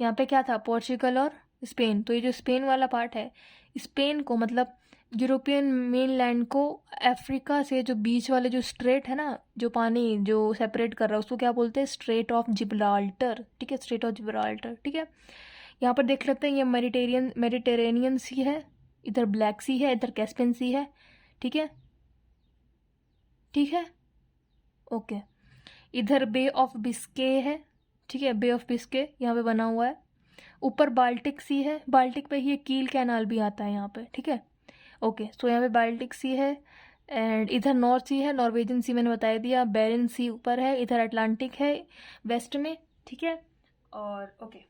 यहाँ पे क्या था, पोर्चुगल और स्पेन। तो ये जो स्पेन वाला पार्ट है, स्पेन को मतलब यूरोपियन मेनलैंड को अफ्रीका से जो बीच वाले जो स्ट्रेट है ना, जो पानी जो सेपरेट कर रहा है उसको क्या बोलते हैं, स्ट्रेट ऑफ जिब्राल्टर, ठीक है, स्ट्रेट ऑफ जिब्राल्टर, ठीक है। यहाँ पर देख लेते हैं, ये मेडिटेरेनियन सी है, इधर ब्लैक सी है, इधर कैस्पियन सी है, ठीक है, ठीक है, ओके। इधर बे ऑफ बिस्के है, ठीक है, बे ऑफ बिस्के यहाँ पे बना हुआ है। ऊपर बाल्टिक सी है, बाल्टिक पे ही कील कैनाल भी आता है यहाँ पे, ठीक है, ओके। सो यहाँ पे बाल्टिक सी है एंड इधर नॉर्थ सी है, नॉर्वेजन सी मैंने बता दिया, बेरिन सी ऊपर है, इधर अटलांटिक है वेस्ट में, ठीक है। और ओके,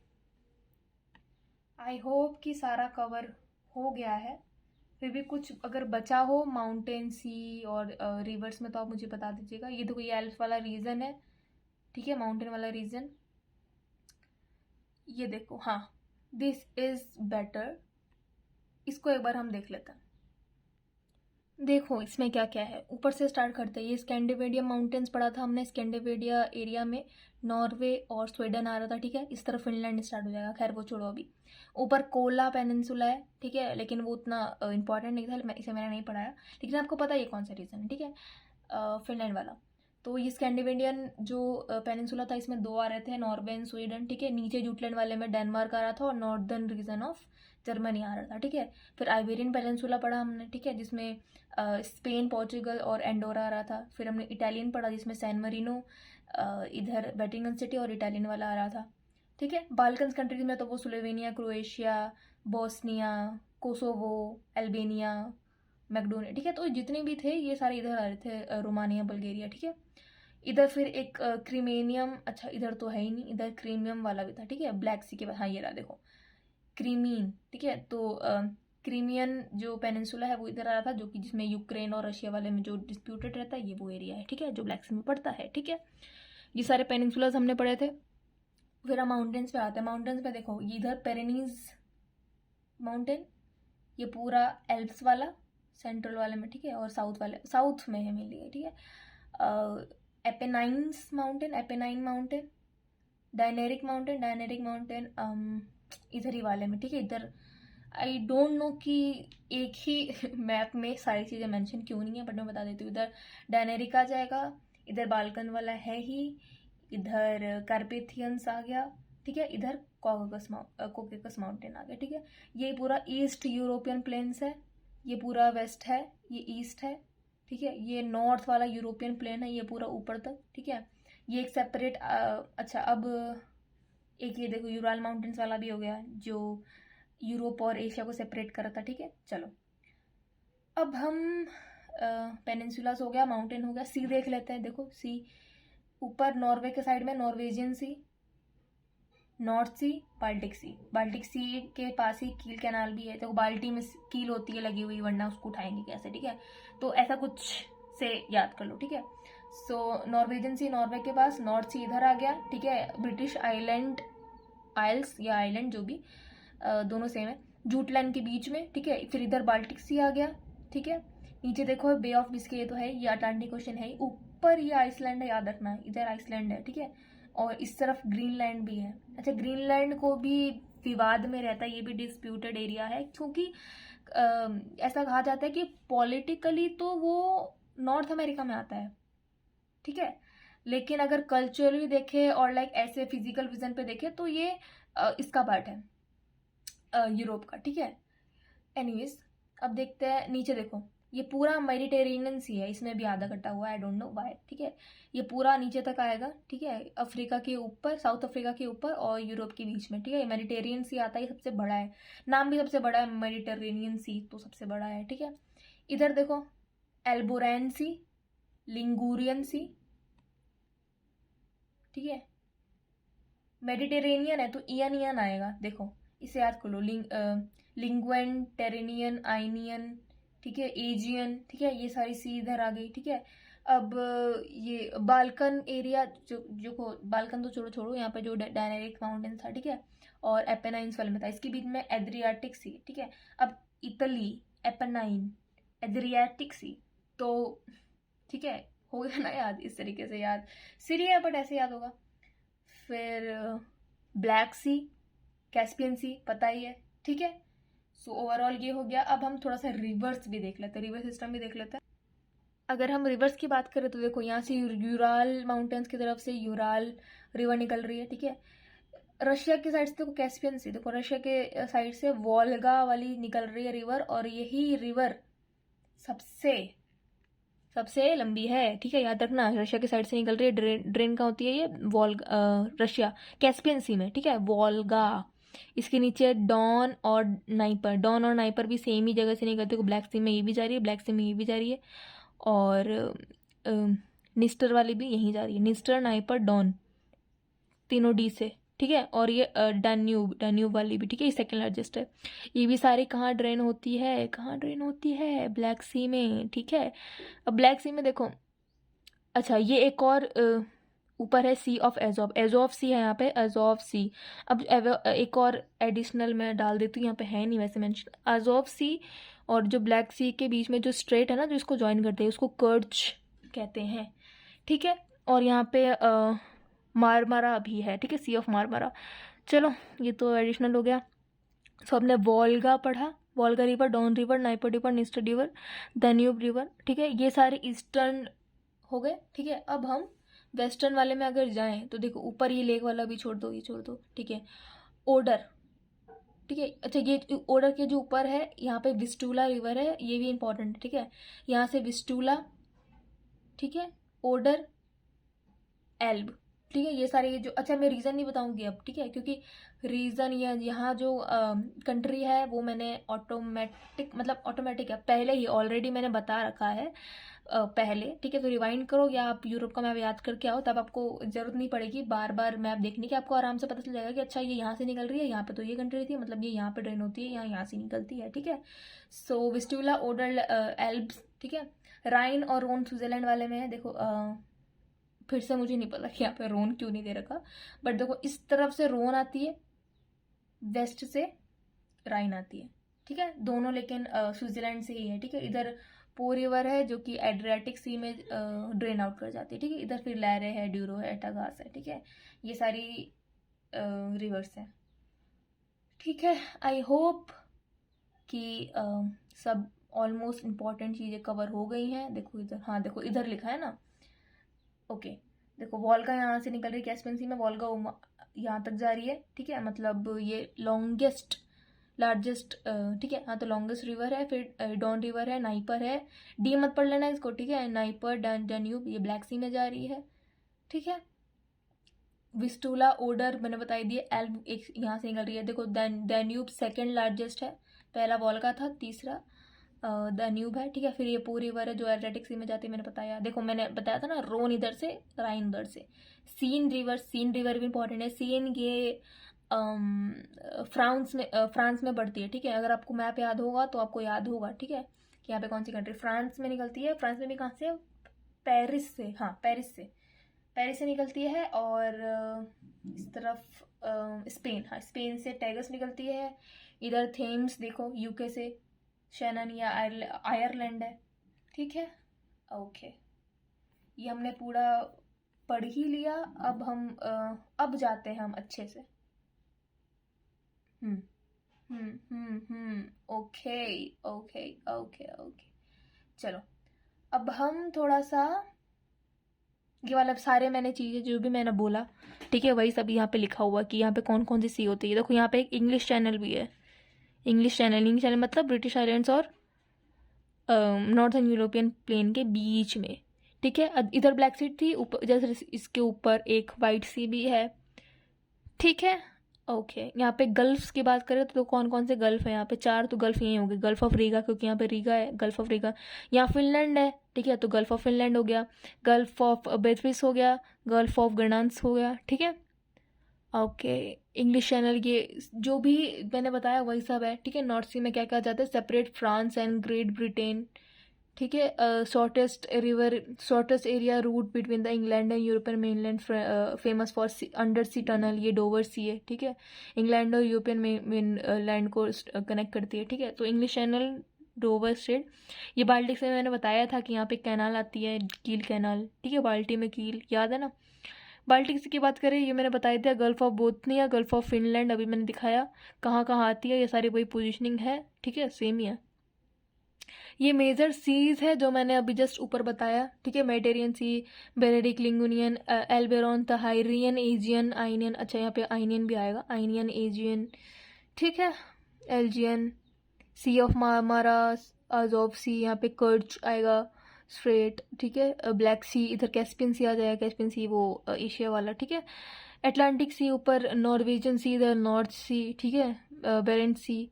आई होप कि सारा कवर हो गया है। फिर भी कुछ अगर बचा हो माउंटेन सी और रिवर्स में तो आप मुझे बता दीजिएगा। ये देखो ये एल्प्स वाला रीजन है, ठीक है, माउंटेन वाला रीजन, ये देखो, हाँ दिस इज बेटर। इसको एक बार हम देख लेते हैं। देखो इसमें क्या क्या है, ऊपर से स्टार्ट करते हैं। ये स्कैंडिनेवियन माउंटेन्स पढ़ा था हमने, स्कैंडिनेविया एरिया में नॉर्वे और स्वीडन आ रहा था, ठीक है। इस तरफ फिनलैंड स्टार्ट हो जाएगा, खैर वो छोड़ो अभी। ऊपर कोला पेनिनसुला है, ठीक है, लेकिन वो उतना इंपॉर्टेंट नहीं था, इसे मैंने नहीं पढ़ाया, लेकिन आपको पता है ये कौन सा रीजन है, ठीक है, फिनलैंड वाला। तो ये स्कैंडिनेवियन जो पेनिनसुला था इसमें 2 आ रहे थे, नॉर्वे एंड स्वीडन, ठीक है। नीचे जूटलैंड वाले में डेनमार्क आ रहा था और नॉर्दर्न रीजन ऑफ जर्मनी आ रहा था, ठीक है। फिर आइबेरियन पेनिनसुला पढ़ा हमने, ठीक है, जिसमें स्पेन, पोर्चुगल और एंडोरा आ रहा था। फिर हमने इटालियन पढ़ा जिसमें सैन मरीनो, इधर वेटिकन सिटी और इटालियन वाला आ रहा था, ठीक है। बाल्कन्स कंट्रीज में तो वो Slovenia, Croatia, Bosnia, Kosovo, Albania, Macedonia, ठीक है। तो जितने भी थे ये सारे इधर आ रहे थे, रोमानिया, बल्गेरिया, ठीक है। इधर फिर एक क्रीमेनियम, अच्छा इधर तो है ही नहीं, इधर क्रीमियम वाला भी था, ठीक है, ब्लैक सी के बाद, हाँ ये रहा देखो क्रीमीन, ठीक है। तो क्रीमियन जो पेनिनसुला है वो इधर आ रहा था, जो कि जिसमें यूक्रेन और रशिया वाले में जो डिस्प्यूटेड रहता है ये वो एरिया है, ठीक है, जो ब्लैक सी में पड़ता है, ठीक है। ये सारे पेनिनसुलास हमने पढ़े थे। फिर हम माउंटेन्स पे आते हैं। माउंटेन्स पे देखो ये इधर पेरेनीज माउंटेन, ये पूरा एल्प्स वाला सेंट्रल वाले में, ठीक है, और साउथ में है मेनली, ठीक है। एपेनाइन्स माउंटेन, एपेनाइन माउंटेन, डायनेरिक माउंटेन इधर ही वाले में, ठीक है। इधर आई डोंट नो कि एक ही मैप में सारी चीज़ें मेंशन क्यों नहीं है, बट मैं बता देती हूँ। इधर डायनेरिक आ जाएगा, इधर बाल्कन वाला है ही, इधर कार्पेथियंस आ गया, ठीक है, इधर कोकेकस माउंटेन आ गया, ठीक है। ये पूरा ईस्ट यूरोपियन प्लेन्स है, ये पूरा वेस्ट है, ये ईस्ट है, ठीक है। ये नॉर्थ वाला यूरोपियन प्लेन है, ये पूरा ऊपर तक, ठीक है। ये एक सेपरेट अच्छा, अब एक ये देखो यूराल माउंटेन्स वाला भी हो गया जो यूरोप और एशिया को सेपरेट कर रहा था, ठीक है। चलो अब हम पेनिनसुलास हो गया, माउंटेन हो गया, सी देख लेते हैं। देखो सी ऊपर नॉर्वे के साइड में नॉर्वेजियन सी, नॉर्थ सी, बाल्टिक सी। बाल्टिक सी के पास ही कील कैनाल भी है, तो बाल्टी में कील होती है लगी हुई, वरना उसको उठाएंगे कैसे, ठीक है। तो ऐसा कुछ से याद कर लो, ठीक है। सो नॉर्वेजियन सी नॉर्वे के पास, नॉर्थ सी इधर आ गया, ठीक है। ब्रिटिश आइलैंड, आइल्स या आइलैंड जो भी, दोनों सेम है, जूटलैंड के बीच में, ठीक है। फिर इधर बाल्टिक सी आ गया, ठीक है। नीचे देखो बे ऑफ बिस्के, ये तो है, ये अटलांटिक ओशन है। ऊपर ये आइसलैंड है, याद रखना, इधर आइसलैंड है, ठीक है। और इस तरफ ग्रीनलैंड भी है। अच्छा, ग्रीनलैंड को भी विवाद में रहता है, ये भी डिस्प्यूटेड एरिया है, क्योंकि ऐसा कहा जाता है कि पॉलिटिकली तो वो नॉर्थ अमेरिका में आता है, ठीक है। लेकिन अगर कल्चरली देखे और लाइक ऐसे फिजिकल विजन पे देखे तो ये इसका पार्ट है यूरोप का, ठीक है। एनीवेज अब देखते हैं नीचे, देखो ये पूरा मेडिटेरेनियन सी है, इसमें भी आधा कटा हुआ है, आई डोंट नो व्हाई, ठीक है। ये पूरा नीचे तक आएगा, ठीक है, अफ्रीका के ऊपर, साउथ अफ्रीका के ऊपर और यूरोप के बीच में, ठीक है। मेडिटेरियन सी आता है, ये सबसे बड़ा है, नाम भी सबसे बड़ा है, मेडिटेरेनियन सी तो सबसे बड़ा है, ठीक है। इधर देखो एल्बोरैन सी, लिंगुरियन सी, ठीक है। मेडिटेरेनियन है तो इयन इयन आएगा, देखो इसे याद कर लो, लिंगुएन, टेरेनियन, आइनियन, ठीक है, एजियन, ठीक है। ये सारी सी इधर आ गई, ठीक है। अब ये बाल्कन एरिया, जो बाल्कन तो छोड़ो छोड़ो, यहाँ पे जो डायनेरिक माउंटेन था, ठीक है, और एपेनाइन्स वाले में था, इसके बीच में एड्रियाटिक सी, ठीक है। अब इटली, एपेनाइन, एड्रियाटिक सी, तो ठीक है, हो गया ना याद, इस तरीके से याद, सीरिया बट ऐसे याद होगा। फिर ब्लैक सी, कैस्पियन सी, पता ही है, ठीक है। सो ओवरऑल ये हो गया। अब हम थोड़ा सा रिवर्स भी देख लेते हैं, रिवर सिस्टम भी देख लेते हैं। अगर हम रिवर्स की बात करें तो देखो यहाँ से यूराल माउंटेन्स की तरफ से यूराल रिवर निकल रही है, ठीक है। रशिया की साइड से देखो कैस्पियन सी, देखो रशिया के साइड से वोल्गा वाली निकल रही है रिवर, और यही रिवर सबसे लंबी है, ठीक है, याद रखना, रशिया की साइड से निकल रही है, ड्रेन का होती है ये रशिया कैस्पियन सी में, ठीक है, वोल्गा। इसके नीचे डॉन और नाइपर, डॉन और नाइपर भी सेम ही जगह से निकलते हैं, ब्लैक सी में ये भी जा रही है, ब्लैक सी में ये भी जा रही है, और निस्टर वाली भी यहीं जा रही है, निस्टर, नाइपर, डॉन, तीनों डी से, ठीक है। और ये डान्यूब वाली भी, ठीक है, ये सेकेंड लार्जेस्ट है। ये भी सारी कहाँ ड्रेन होती है, ब्लैक सी में, ठीक है। अब ब्लैक सी में देखो, अच्छा ये एक और ऊपर है सी ऑफ एजोव, एजोव सी है यहाँ पे, एजोव सी। अब एक और एडिशनल मैं डाल देती हूँ, यहाँ पे है नहीं वैसे मेंशन, एजोव सी और जो ब्लैक सी के बीच में जो स्ट्रेट है ना, जो इसको ज्वाइन करते हैं, उसको कर्च कहते हैं, ठीक है। और यहाँ पे मारमारा भी है, ठीक है, सी ऑफ मारमारा। चलो ये तो एडिशनल हो गया। सो हमने वोल्गा पढ़ा, Volga river, Don river, Dnieper river, Dniester river, Danube river, ठीक है, ये सारे ईस्टर्न हो गए, ठीक है। अब हम वेस्टर्न वाले में अगर जाएं तो देखो ऊपर ये लेक वाला भी छोड़ दो, ये छोड़ दो, ठीक है। ओडर, ठीक है। अच्छा ये ओडर के जो ऊपर है यहाँ पे विस्टूला रिवर है, ये भी इंपॉर्टेंट है, ठीक है। यहाँ से विस्टूला, ठीक है, ओडर, एल्ब, ठीक है। ये सारे ये जो, अच्छा मैं रीज़न नहीं बताऊंगी अब, ठीक है, क्योंकि रीज़न यहाँ जो कंट्री है वो मैंने ऑटोमेटिक है, पहले ही ऑलरेडी मैंने बता रखा है पहले, ठीक है। तो रिवाइंड करो या आप यूरोप का मैप याद करके आओ, तब आपको ज़रूरत नहीं पड़ेगी बार बार मैप देखने की, आपको आराम से पता चल जाएगा कि अच्छा ये यहाँ से निकल रही है, यहाँ पे तो ये कंट्री थी, मतलब ये यहाँ पे ड्रेन होती है, यहाँ से निकलती है, ठीक है। सो विस्टूला, ओडर, एल्ब्स, ठीक है। राइन और रोन स्विट्जरलैंड वाले में है, देखो फिर से मुझे नहीं पता कि यहाँ पे रोन क्यों नहीं दे रखा, बट देखो इस तरफ से रोन आती है, वेस्ट से राइन आती है, ठीक है, दोनों लेकिन स्विट्जरलैंड से ही है, ठीक है। इधर पो रिवर है जो कि एड्रियाटिक सी में ड्रेन आउट कर जाती है, ठीक है। इधर फिर लैरे है, ड्यूरो है, टगास है, ठीक है। ये सारी रिवर्स हैं, ठीक है। आई होप कि सब ऑलमोस्ट इम्पॉर्टेंट चीज़ें कवर हो गई हैं। देखो इधर, हाँ देखो इधर लिखा है ना, ओके, देखो वॉल्गा यहाँ से निकल रही है कैस्पियन सी में, वॉल्गा यहाँ तक जा रही है, ठीक है, मतलब ये लॉन्गेस्ट लार्जेस्ट, ठीक है, हाँ तो लॉन्गेस्ट रिवर है, फिर डॉन रिवर है, नाइपर है, डी मत पढ़ लेना इसको, ठीक है, नाइपर डैन्यूब ये ब्लैक सी में जा रही है, ठीक है। विस्टूला ओडर मैंने बताई दी, एल्ब एक यहाँ से निकल रही है, देखो डैन्यूब सेकेंड लार्जेस्ट है, पहला वॉल्गा था, तीसरा दान्यूब है, ठीक है। फिर ये पो रिवर है जो एड्रियाटिक सी में जाती है, मैंने बताया, देखो मैंने बताया था ना, रोन इधर से, राइन उधर से। सीन रिवर भी इंपॉर्टेंट है, सीन ये फ्रांस में बढ़ती है, ठीक है, अगर आपको मैप याद होगा तो आपको याद होगा, ठीक है, कि यहाँ पे कौन सी कंट्री फ्रांस में निकलती है, फ्रांस में भी कहाँ से, पेरिस से, हाँ पेरिस से निकलती है, और इस तरफ स्पेन, हाँ स्पेन से टैगस निकलती है, इधर थेम्स देखो यूके से शैनन या आयरलैंड है, ठीक है। ओके, ये हमने पूरा पढ़ ही लिया, अब हम अब जाते हैं हम अच्छे से। हम्म ओके ओके ओके ओके, चलो अब हम थोड़ा सा ये वाला सारे मैंने चीज़ें जो भी मैंने बोला, ठीक है, वही सब यहाँ पे लिखा हुआ कि यहाँ पे कौन कौन सी सी होती है। देखो यहाँ पे एक इंग्लिश चैनल भी है, इंग्लिश चैनल मतलब ब्रिटिश आइलैंड्स और नॉर्थन यूरोपियन प्लेन के बीच में, ठीक है। इधर ब्लैक सी थी, ऊपर जैसे इसके ऊपर एक वाइट सी भी है, ठीक है। ओके, यहाँ पे गल्फ्स की बात करें तो कौन कौन से गल्फ है यहाँ पे, चार तो गल्फ यही होंगे, गल्फ ऑफ रीगा क्योंकि यहाँ पे रीगा है, गल्फ ऑफ रीगा। यहाँ फिनलैंड है, ठीक है, तो गल्फ ऑफ फिनलैंड हो गया, गल्फ ऑफ बेथविस हो गया, गल्फ ऑफ गनांस हो गया, ठीक है। ओके, इंग्लिश चैनल ये जो भी मैंने बताया वही सब है, ठीक है। नॉर्थ सी में क्या कहा जाता है, separate France and Great Britain, ठीक है। Shortest area route between the England and European mainland, famous for under sea tunnel, ये डोवर सी है, ठीक है, इंग्लैंड और यूरोपियन मेन लैंड को कनेक्ट करती है, ठीक है। तो इंग्लिश चैनल, डोवर स्ट्रेट, ये बाल्टिक से मैंने बताया था कि यहाँ पे कैनाल आती है, कील कैनाल, ठीक है, बाल्टी में कील, याद है ना। बाल्टिक सी की बात करें, ये मैंने बताया था, gulf of Bothnia, gulf of Finland, अभी मैंने दिखाया कहाँ कहाँ आती है, ये सारी वही पोजिशनिंग है, ठीक है, सेम ही है। ये मेजर सीज है जो मैंने अभी जस्ट ऊपर बताया, ठीक है, मेडिटेरियन सी, बेनेडिक, लिंगुनियन, एल्बेरॉन, तहाइरियन, एजियन, आइनियन, अच्छा यहाँ पे आइनियन भी आएगा, आइनियन, एजियन, ठीक है, एल्जियन, सी ऑफ मारा, अजोव सी, यहाँ पे कर्च आएगा, स्ट्रेट, ठीक है, ब्लैक सी, इधर कैस्पियन सी आ जाएगा, कैस्पियन सी वो एशिया वाला, ठीक है, एटलांटिक सी ऊपर, नॉर्वेजियन सी इधर, नॉर्थ सी, ठीक है, बेरेंट सी।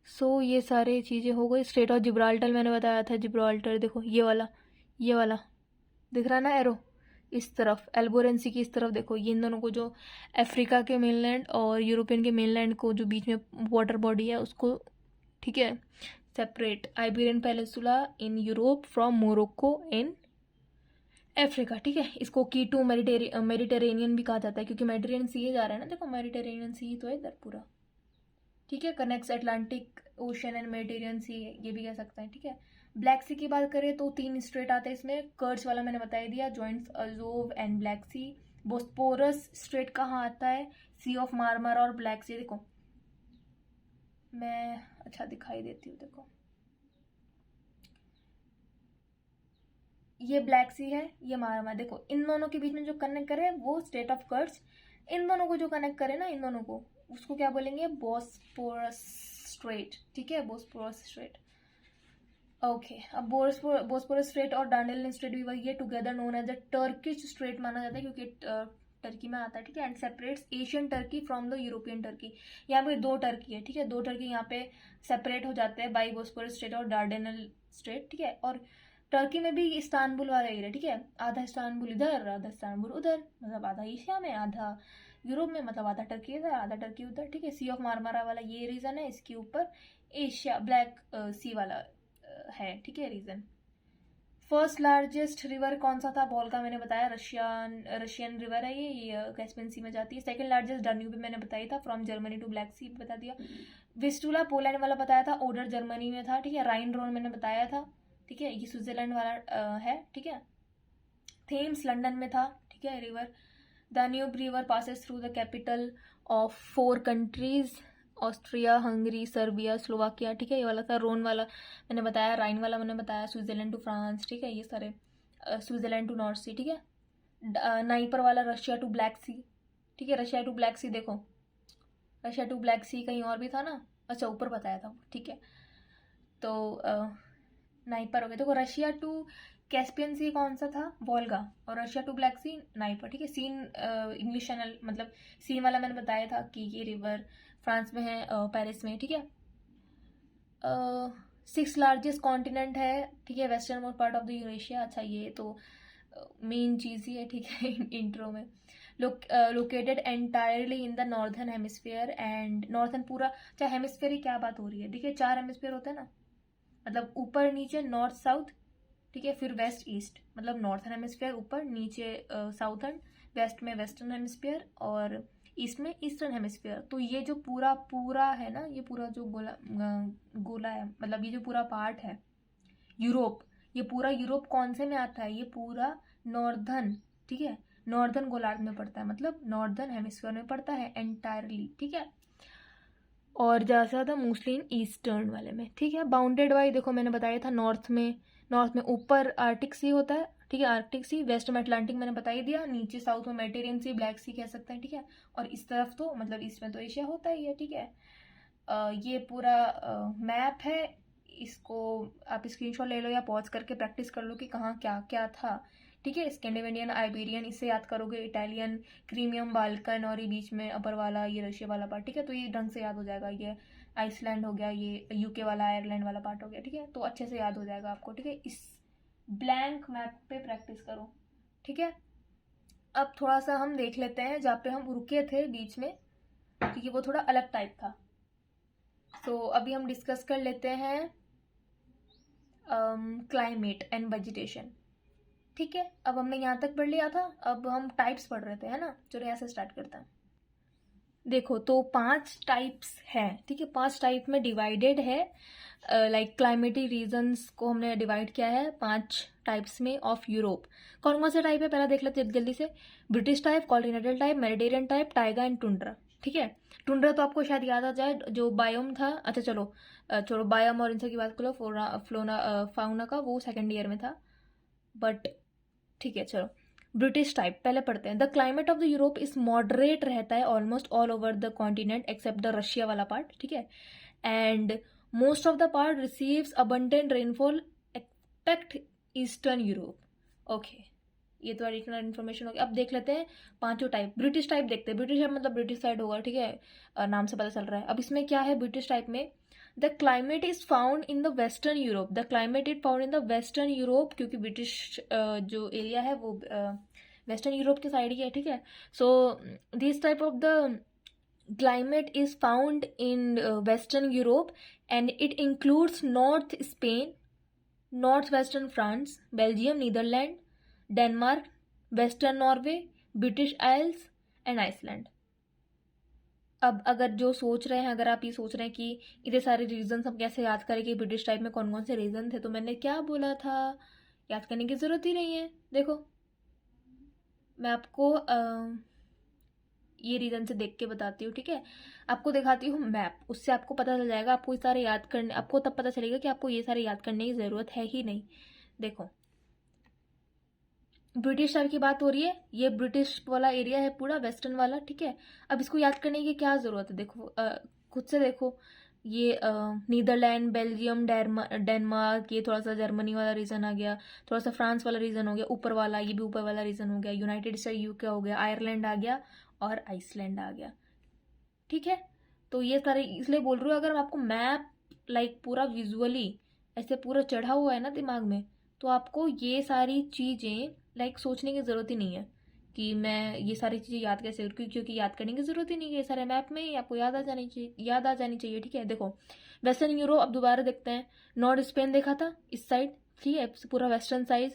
सो ये सारी चीज़ें हो गई। स्ट्रेट ऑफ जिब्राल्टर मैंने बताया था, जिब्राल्टर देखो ये वाला दिख रहा है ना एरो, इस तरफ एल्बोरेंसी की इस तरफ देखो, ये इन दोनों को जो अफ्रीका के मेनलैंड और यूरोपियन के मेनलैंड को जो बीच में वाटर बॉडी है उसको, ठीक है, separate Iberian peninsula in Europe from Morocco in Africa, ठीक है। इसको की टू मेडिटेरेनियन भी कहा जाता है क्योंकि मेडिटेरेनियन सी जा रहा है ना, देखो मेडिटेरेनियन सी तो है इधर पूरा, ठीक है, connects Atlantic Ocean and Mediterranean Sea, ये भी कह सकते हैं, ठीक है। ब्लैक सी की बात करें तो 3 स्ट्रेट आते हैं इसमें, कर्च वाला मैंने बता दिया, joints Azov and Black Sea. Bosporus Strait कहाँ आता है, सी ऑफ मारमारा और ब्लैक सी, देखो मैं अच्छा दिखाई देती हूँ, देखो ये ब्लैक सी है, ये मारमारा, देखो इन दोनों के बीच में जो कनेक्ट करे वो स्टेट ऑफ कर्च, इन दोनों को जो कनेक्ट करे ना, इन दोनों को, उसको क्या बोलेंगे, बोस्पोरस स्ट्रेट, ठीक है, बोस्पोरस स्ट्रेट। ओके, अब बोस्पोरस स्ट्रेट और डांडेलियन स्ट्रेट भी वही है, together known as the Turkish strait माना जाता है क्योंकि टर्की में आता है, ठीक है, and separates Asian Turkey from the European Turkey. यहाँ पे 2 टर्की है, ठीक है, 2 टर्की यहाँ पे सेपरेट हो जाते हैं बाई बोस्पोरस स्ट्रेट और डार्डेनल स्ट्रेट, ठीक है। और टर्की में भी इस्तानबुल वाला एरिया, ठीक है, आधा इस्तानबुल इधर, आधा इस्तानबुल उधर, मतलब आधा एशिया में, आधा यूरोप में, मतलब आधा टर्की इधर, आधा टर्की उधर, ठीक है। सी ऑफ मारमारा वाला ये रीजन है, इसके ऊपर एशिया ब्लैक सी वाला है, ठीक है, रीजन। फर्स्ट लार्जेस्ट रिवर कौन सा था, वोल्गा मैंने बताया, रशियन रिवर है ये कैस्पियन सी में जाती है। सेकंड लार्जेस्ट डान्यूब भी मैंने बताया था, फ्रॉम जर्मनी टू ब्लैक सी बता दिया। विस्टुला पोलैंड वाला बताया था, ओडर जर्मनी में था, ठीक है। राइन रोन मैंने बताया था, ठीक है, ये स्विट्जरलैंड वाला है, ठीक है। थेम्स लंदन में था, ठीक है, river. Danube river passes through the capital of 4 countries, Austria, Hungary, Serbia, Slovakia, ठीक है, ये वाला था। रोन वाला मैंने बताया, राइन वाला मैंने बताया, स्विट्जरलैंड टू फ्रांस, ठीक है, ये सारे स्विट्जरलैंड टू नॉर्थ सी, ठीक है। नाइपर वाला रशिया टू ब्लैक सी, ठीक है, रशिया टू ब्लैक सी देखो, रशिया टू ब्लैक सी कहीं और भी था ना, अच्छा ऊपर बताया था, ठीक है। तो नाइपर हो गया, देखो रशिया टू कैस्पियन सी कौन सा था, वोल्गा, और Russia to Black Sea Dnieper, ठीक है। सीन इंग्लिश चैनल, मतलब सीन वाला मैंने बताया था कि ये रिवर फ्रांस में है, पेरिस में, ठीक है। 6th लार्जेस्ट कॉन्टिनेंट है, ठीक है, western most part of the Eurasia, अच्छा ये तो मेन चीज़ ही है, ठीक है। इंट्रो में located entirely in the northern hemisphere and northern पूरा, चाहे हेमिस्फीयर की क्या बात हो रही है, देखिए 4 हेमिस्फीयर होते हैं ना, मतलब ऊपर नीचे नॉर्थ साउथ, ठीक है, फिर वेस्ट ईस्ट, मतलब नॉर्थन हेमिस्फीयर ऊपर, नीचे साउथर्न, वेस्ट में वेस्टर्न हेमिस्फीयर और ईस्ट में ईस्टर्न हेमिस्फीयर। तो ये जो पूरा पूरा है ना, ये पूरा जो गोला है, मतलब ये जो पूरा पार्ट है यूरोप, ये पूरा यूरोप कौन से में आता है, ये पूरा नॉर्दर्न, ठीक है, नॉर्दर्न गोलार्ध में पड़ता है, मतलब नॉर्दर्न हेमिस्फीयर में पड़ता है एंटायरली, ठीक है। और ज़्यादा से ज़्यादा मोस्टली इन ईस्टर्न वाले में, ठीक है। बाउंडेड बाई, देखो मैंने बताया था नॉर्थ में ऊपर आर्टिक सी होता है, ठीक है, आर्कटिक सी, वेस्ट में अटलांटिक मैंने बता ही दिया, नीचे साउथ में मेडिटेरियन सी, ब्लैक सी कह सकते हैं, ठीक है। और इस तरफ तो मतलब ईस्ट में तो एशिया होता ही है, ठीक है। ये पूरा मैप है, इसको आप स्क्रीनशॉट ले लो या पॉज करके प्रैक्टिस कर लो कि कहाँ क्या क्या था, ठीक है। स्कैंडिनेवियन, आइबेरियन, इससे याद करोगे, इटालियन, क्रीमियम, बाल्कन, और ये बीच में अपर वाला ये रशिया वाला पार्ट, ठीक है। तो ये ढंग से याद हो जाएगा, ये आइसलैंड हो गया, ये यूके वाला आयरलैंड वाला पार्ट हो गया, ठीक है। तो अच्छे से याद हो जाएगा आपको, ठीक है। इस ब्लैंक मैप पे प्रैक्टिस करो, ठीक है। अब थोड़ा सा हम देख लेते हैं जहाँ पे हम रुके थे बीच में, क्योंकि वो थोड़ा अलग टाइप था। तो अभी हम डिस्कस कर लेते हैं क्लाइमेट एंड वेजिटेशन, ठीक है। अब हमने यहाँ तक पढ़ लिया था, अब हम टाइप्स पढ़ रहे थे, है ना। चलो यहाँ से स्टार्ट करते हैं। देखो तो 5 टाइप्स हैं, ठीक है, 5 टाइप में डिवाइडेड है, लाइक क्लाइमेटिक रीजन्स को हमने डिवाइड किया है 5 टाइप्स में ऑफ यूरोप। कौन कौन से टाइप है पहला देख लेते हैं जल्दी से। British type, continental type, Mediterranean type, Tyga and tundra, ठीक है। टुंड्रा तो आपको शायद याद आ जाए, जो बायोम था, अच्छा चलो चलो बायोम और इनसे की बात करो, फाउना का वो सेकेंड ईयर में था, बट ठीक है चलो। ब्रिटिश टाइप पहले पढ़ते हैं। The climate of the Europe is moderate रहता है almost all over the continent except the Russia वाला पार्ट, ठीक है। And most of the part receives abundant rainfall except eastern Europe, okay. ये तो एडिशनल इन्फॉर्मेशन हो गया। अब देख लेते हैं पांचों टाइप। ब्रिटिश टाइप देखते हैं, ब्रिटिश टाइप मतलब ब्रिटिश साइड होगा, ठीक है, नाम से पता चल रहा है। अब इसमें क्या है ब्रिटिश टाइप में, the climate is found in the western Europe, the climate is found in the western Europe, क्योंकि ब्रिटिश जो एरिया है वो वेस्टर्न यूरोप के साइड ही है, ठीक है। So this type of the climate is found in western Europe and it includes North Spain, northwestern France, Belgium, Netherlands, Denmark, western Norway, British Isles and Iceland. अब अगर जो सोच रहे हैं, अगर आप ये सोच रहे हैं कि इतने सारे रीजन हम कैसे याद करें कि ब्रिटिश टाइप में कौन कौन से रीजन थे, तो मैंने क्या बोला था, याद करने की ज़रूरत ही नहीं है। देखो मैं आपको ये रीजन से देख के बताती हूँ, ठीक है। आपको दिखाती हूँ मैप, उससे आपको पता चल जाएगा, आपको ये सारे याद करने, आपको तब पता चलेगा कि आपको ये सारे याद करने की ज़रूरत है ही नहीं। देखो ब्रिटिश टाइप की बात हो रही है, ये ब्रिटिश वाला एरिया है पूरा वेस्टर्न वाला, ठीक है। अब इसको याद करने की क्या ज़रूरत है, देखो खुद से देखो, ये नीदरलैंड, बेल्जियम, डेनमार्क, ये थोड़ा सा जर्मनी वाला रीजन आ गया, थोड़ा सा फ्रांस वाला रीजन हो गया, ऊपर वाला ये भी ऊपर वाला रीजन हो गया, यूनाइटेड स्टेट यूके हो गया, आयरलैंड आ गया और आइसलैंड आ गया, ठीक है। तो ये सारे इसलिए बोल रही हूँ, अगर आपको मैप लाइक पूरा विजुअली ऐसे पूरा चढ़ा हुआ है ना दिमाग में, तो आपको ये सारी चीज़ें लाइक सोचने की ज़रूरत ही नहीं है कि मैं ये सारी चीज़ें याद कैसे करूँ, क्योंकि याद करने की ज़रूरत ही नहीं है, ये सारे मैप में ही आपको याद आ जानी चाहिए, ठीक है। देखो वेस्टर्न यूरोप, अब दोबारा देखते हैं। नॉर्थ स्पेन देखा था इस साइड, ठीक है, पूरा western side.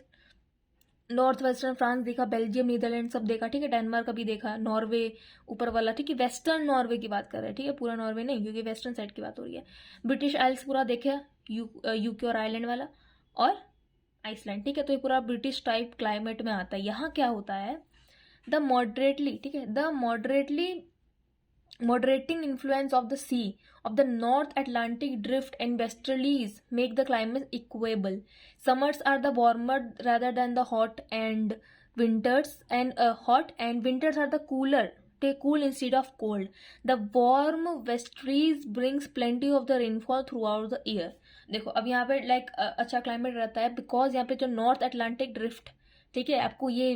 North western France देखा, बेल्जियम, नीदरलैंड सब देखा, ठीक है। डेनमार्क अभी देखा, नॉर्वे ऊपर वाला, ठीक है, वेस्टर्न नॉर्वे की बात कर रहे हैं, ठीक है, पूरा नॉर्वे नहीं, क्योंकि वेस्टर्न साइड की बात हो रही है। ब्रिटिश आइल्स पूरा देखे, यूके और आयरलैंड वाला, और आइसलैंड, ठीक है। तो ये पूरा ब्रिटिश टाइप क्लाइमेट में आता है। यहाँ क्या होता है, द मॉडरेटली, ठीक है, the moderating influence of the sea of the North Atlantic drift and westerlies make the climate equable. Summers are the warmer rather than the hot and winters and hot, and winters are the cooler. They cool instead of cold. The warm westerlies brings plenty of the rainfall throughout the year. देखो अब यहाँ पे like अच्छा climate रहता है because यहाँ पे जो नॉर्थ अटलांटिक ड्रिफ्ट, ठीक है, आपको ये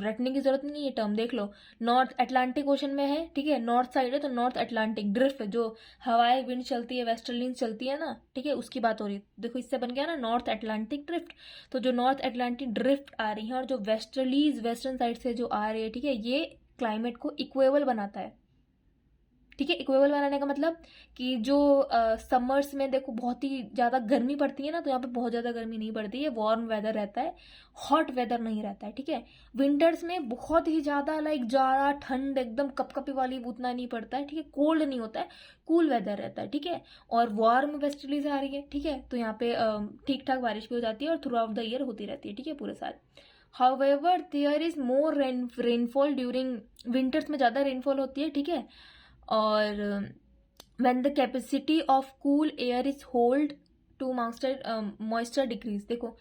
रटने की जरूरत नहीं है, टर्म देख लो, नॉर्थ अटलांटिक ओशन में है, ठीक है, नॉर्थ साइड है तो नॉर्थ अटलांटिक ड्रिफ्ट, जो हवाई विंड चलती है, वेस्टर्लिंग चलती है ना, ठीक है, उसकी बात हो रही है। देखो इससे बन गया ना नॉर्थ अटलांटिक ड्रिफ्ट। तो जो नॉर्थ अटलांटिक ड्रिफ्ट आ रही है और जो वेस्टर्लीज वेस्टर्न साइड से जो आ रही है, ठीक है, ये क्लाइमेट को इक्वेबल बनाता है। ठीक है, इक्वेबल बनाने का मतलब कि जो समर्स में देखो बहुत ही ज़्यादा गर्मी पड़ती है ना, तो यहाँ पे बहुत ज़्यादा गर्मी नहीं पड़ती है, वार्म वेदर रहता है, हॉट वेदर नहीं रहता है। ठीक है, विंटर्स में बहुत ही ज़्यादा लाइक जाड़ा ठंड एकदम कपकपी वाली उतना नहीं पड़ता है। ठीक है, कोल्ड नहीं होता है, कूल वेदर रहता है। ठीक है, और वार्म वेस्टर्लीज आ रही है, ठीक है, तो यहाँ पे ठीक ठाक बारिश भी हो जाती है और थ्रू आउट द ईयर होती रहती है। ठीक है, पूरे साल। However, there is more rainfall during winters में ज़्यादा रेनफॉल होती है। ठीक है, और when the capacity of cool air is hold to moisture decrease, देखो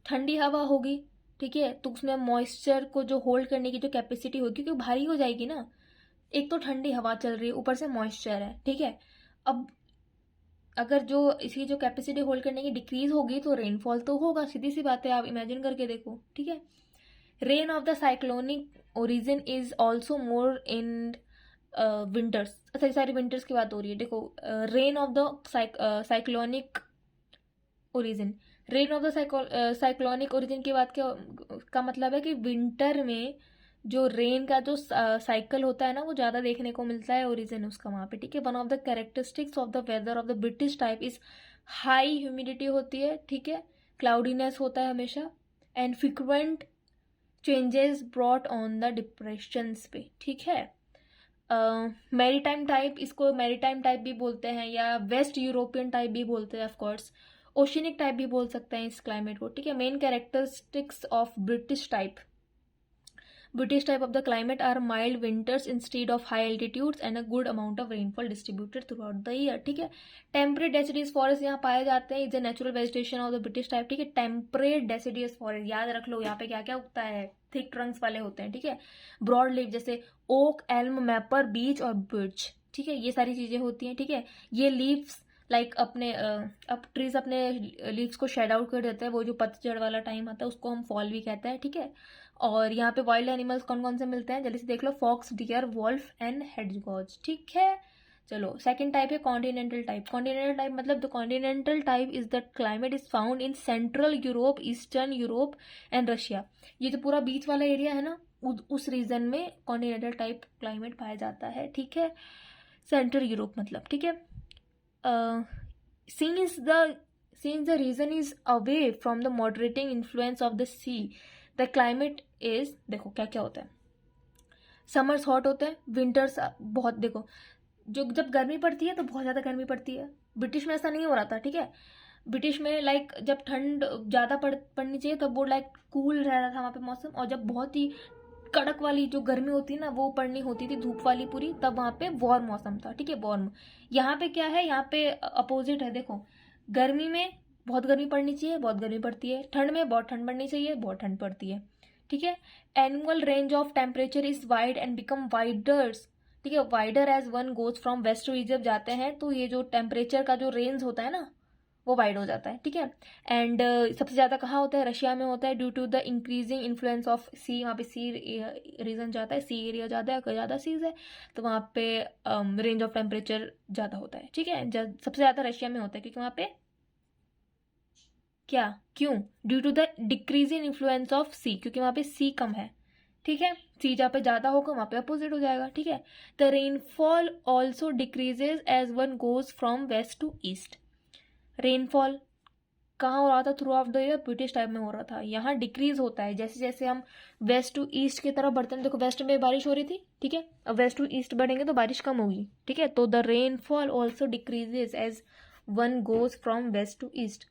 ठंडी हवा होगी, ठीक है, तो उसमें मॉइस्चर को जो होल्ड करने की जो कैपेसिटी होगी क्योंकि भारी हो जाएगी ना, एक तो ठंडी हवा चल रही है, ऊपर से मॉइस्चर है। ठीक है, अब अगर जो इसकी जो कैपेसिटी होल्ड करने की डिक्रीज होगी तो रेनफॉल तो होगा, सीधी सी बात है, आप इमेजिन करके देखो। ठीक है, rain of the cyclonic origin is also more in winters. अच्छा, सारी विंटर्स की बात हो रही है। देखो rain of the cyclonic origin, rain of the cyclonic origin की बात का मतलब है कि विंटर में जो रेन का जो साइकिल होता है ना, वो ज़्यादा देखने को मिलता है, ओरिजिन उसका वहाँ पे। ठीक है, one of the characteristics of the weather of the British type is high humidity होती है। ठीक है, क्लाउडीनेस होता है हमेशा, and frequent changes brought on the depressions पे। ठीक है, मैरीटाइम टाइप, इसको मैरीटाइम टाइप भी बोलते हैं या वेस्ट यूरोपियन टाइप भी बोलते हैं, ऑफकोर्स ओशिनिक टाइप भी बोल सकते हैं इस क्लाइमेट को। ठीक है, main characteristics of British type of the climate are mild winters instead of high altitudes and a good amount of rainfall distributed throughout the year. ठीक है, टेम्परेट डेसिडियस फॉरेस्ट यहाँ पाए जाते हैं, is a natural vegetation of the British type. ठीक है, temperate deciduous forest याद रख लो, यहाँ पे क्या क्या उगता है, थिक ट्रंक्स वाले होते हैं। ठीक है, ब्रॉड लीफ जैसे ओक, एल्म, मैपर, बीच और birch। ठीक है, ये सारी चीजें होती हैं। ठीक है, ये लीव्स लाइक अपने अब ट्रीज अपने लीव्स को शेड आउट कर देते हैं, वो जो पतझड़ वाला टाइम आता है उसको हम फॉल भी कहते हैं। ठीक है, और यहाँ पे वाइल्ड एनिमल्स कौन कौन से मिलते हैं, जल्दी से देख लो, फॉक्स, डियर, वॉल्फ एंड हेडजगॉज। ठीक है, चलो सेकंड टाइप है कॉन्टिनेंटल टाइप। कॉन्टिनेंटल टाइप मतलब the continental type is the climate is found in central Europe, eastern Europe and Russia. ये जो पूरा बीच वाला एरिया है ना, उस रीजन में कॉन्टिनेंटल टाइप क्लाइमेट पाया जाता है। ठीक है, सेंट्रल यूरोप मतलब। ठीक है, since the region is away from the moderating influence of the sea, the climate is, देखो क्या क्या होता है, समर्स हॉट होते हैं, विंटर्स बहुत, देखो जो जब गर्मी पड़ती है तो बहुत ज़्यादा गर्मी पड़ती है। ब्रिटिश में ऐसा नहीं हो रहा था। ठीक है, ब्रिटिश में लाइक जब ठंड ज़्यादा पड़नी चाहिए तब वो लाइक कूल रह रहा था वहाँ पे मौसम, और जब बहुत ही कड़क वाली जो गर्मी होती है ना वो पड़नी होती थी, धूप वाली पूरी, तब वहाँ पे वार्म मौसम था। ठीक है, वार्म। यहाँ पे क्या है, यहाँ पे अपोजिट है। देखो गर्मी में बहुत गर्मी पड़नी चाहिए, बहुत गर्मी पड़ती है, ठंड में बहुत ठंड पड़नी चाहिए, बहुत ठंड पड़ती है। ठीक है, annual range of temperature is wide and become widers. ठीक है, wider as one goes from west to east, जब जाते हैं तो ये जो टेम्परेचर का जो रेंज होता है ना वो वाइड हो जाता है। ठीक है, एंड सबसे ज़्यादा कहाँ होता है, रशिया में होता है, due to the increasing influence of sea. वहाँ पे सी रीजन जाता है, सी एरिया ज़्यादा है, ज़्यादा सीज है, तो वहाँ पे रेंज ऑफ टेम्परेचर ज़्यादा होता है। ठीक है, सबसे ज़्यादा रशिया में होता है क्योंकि वहाँ पे क्या, क्यों, due to the decreasing influence of sea, क्योंकि वहाँ पे सी कम है। ठीक है, सी जहाँ पे ज़्यादा होगा वहाँ पे अपोजिट हो जाएगा। ठीक है, the rainfall also decreases as one goes from west to east. Rainfall कहाँ हो रहा था through out the year, British type में हो रहा था, यहाँ डिक्रीज होता है जैसे जैसे हम वेस्ट टू ईस्ट की तरफ बढ़ते हैं। देखो वेस्ट में बारिश हो रही थी, ठीक है, अब वेस्ट टू ईस्ट बढ़ेंगे तो बारिश कम होगी। ठीक है, तो the rainfall also decreases as one goes from west to east.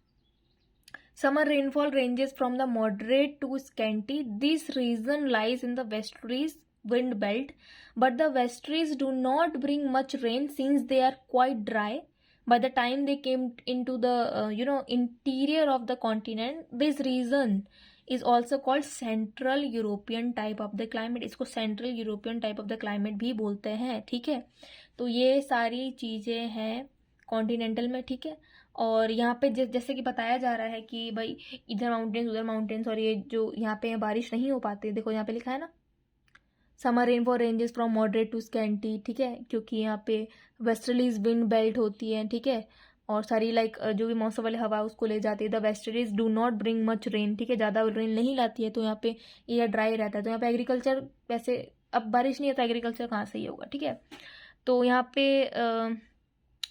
Summer rainfall ranges from the moderate to scanty. This region lies in the westerlies wind belt, but the westerlies do not bring much rain since they are quite dry. By the time they came into the interior of the continent, this region is also called central European type of the climate. इसको central European type of the climate भी बोलते हैं, ठीक है। तो ये सारी चीज़ें हैं कॉन्टिनेंटल में, ठीक है। और यहाँ पे जैसे कि बताया जा रहा है कि भाई इधर माउंटेन्स उधर माउंटेन्स, और ये जो यहाँ पे बारिश नहीं हो पाती, देखो यहाँ पे लिखा है ना, summer rainfall ranges from moderate to scanty, ठीक है, क्योंकि यहाँ पे वेस्टर्लीज विंड बेल्ट होती है, ठीक है। और सारी जो भी मौसम वाली हवा उसको ले जाती है। The westerlies do not bring much rain, ठीक है, ज़्यादा रेन नहीं लाती है, तो यहाँ पे एरिया ड्राई रहता है। तो यहाँ पे एग्रीकल्चर, वैसे अब बारिश नहीं है तो एग्रीकल्चर कहाँ से ही होगा, ठीक है। तो यहाँ पे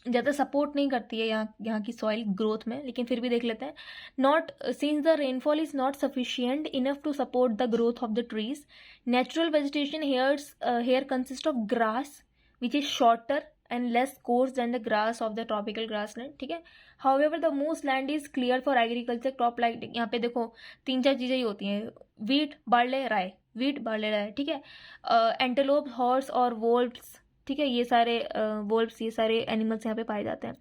ज़्यादा सपोर्ट नहीं करती है यहाँ की सॉइल ग्रोथ में, लेकिन फिर भी देख लेते हैं। Not since the rainfall is not sufficient enough to support the growth of the trees, natural vegetation here consist of grass which is shorter and less coarse than the grass of the tropical grassland, ठीक है। However the most land is clear for agriculture crop, like यहाँ पे देखो 3-4 चीज़ें ही होती हैं, wheat barley rye, wheat barley rye, ठीक है। एंटेलोप, हॉर्स और वोल्व्स, ठीक है, ये सारे वोल्व्स, ये सारे एनिमल्स यहाँ पे पाए जाते हैं।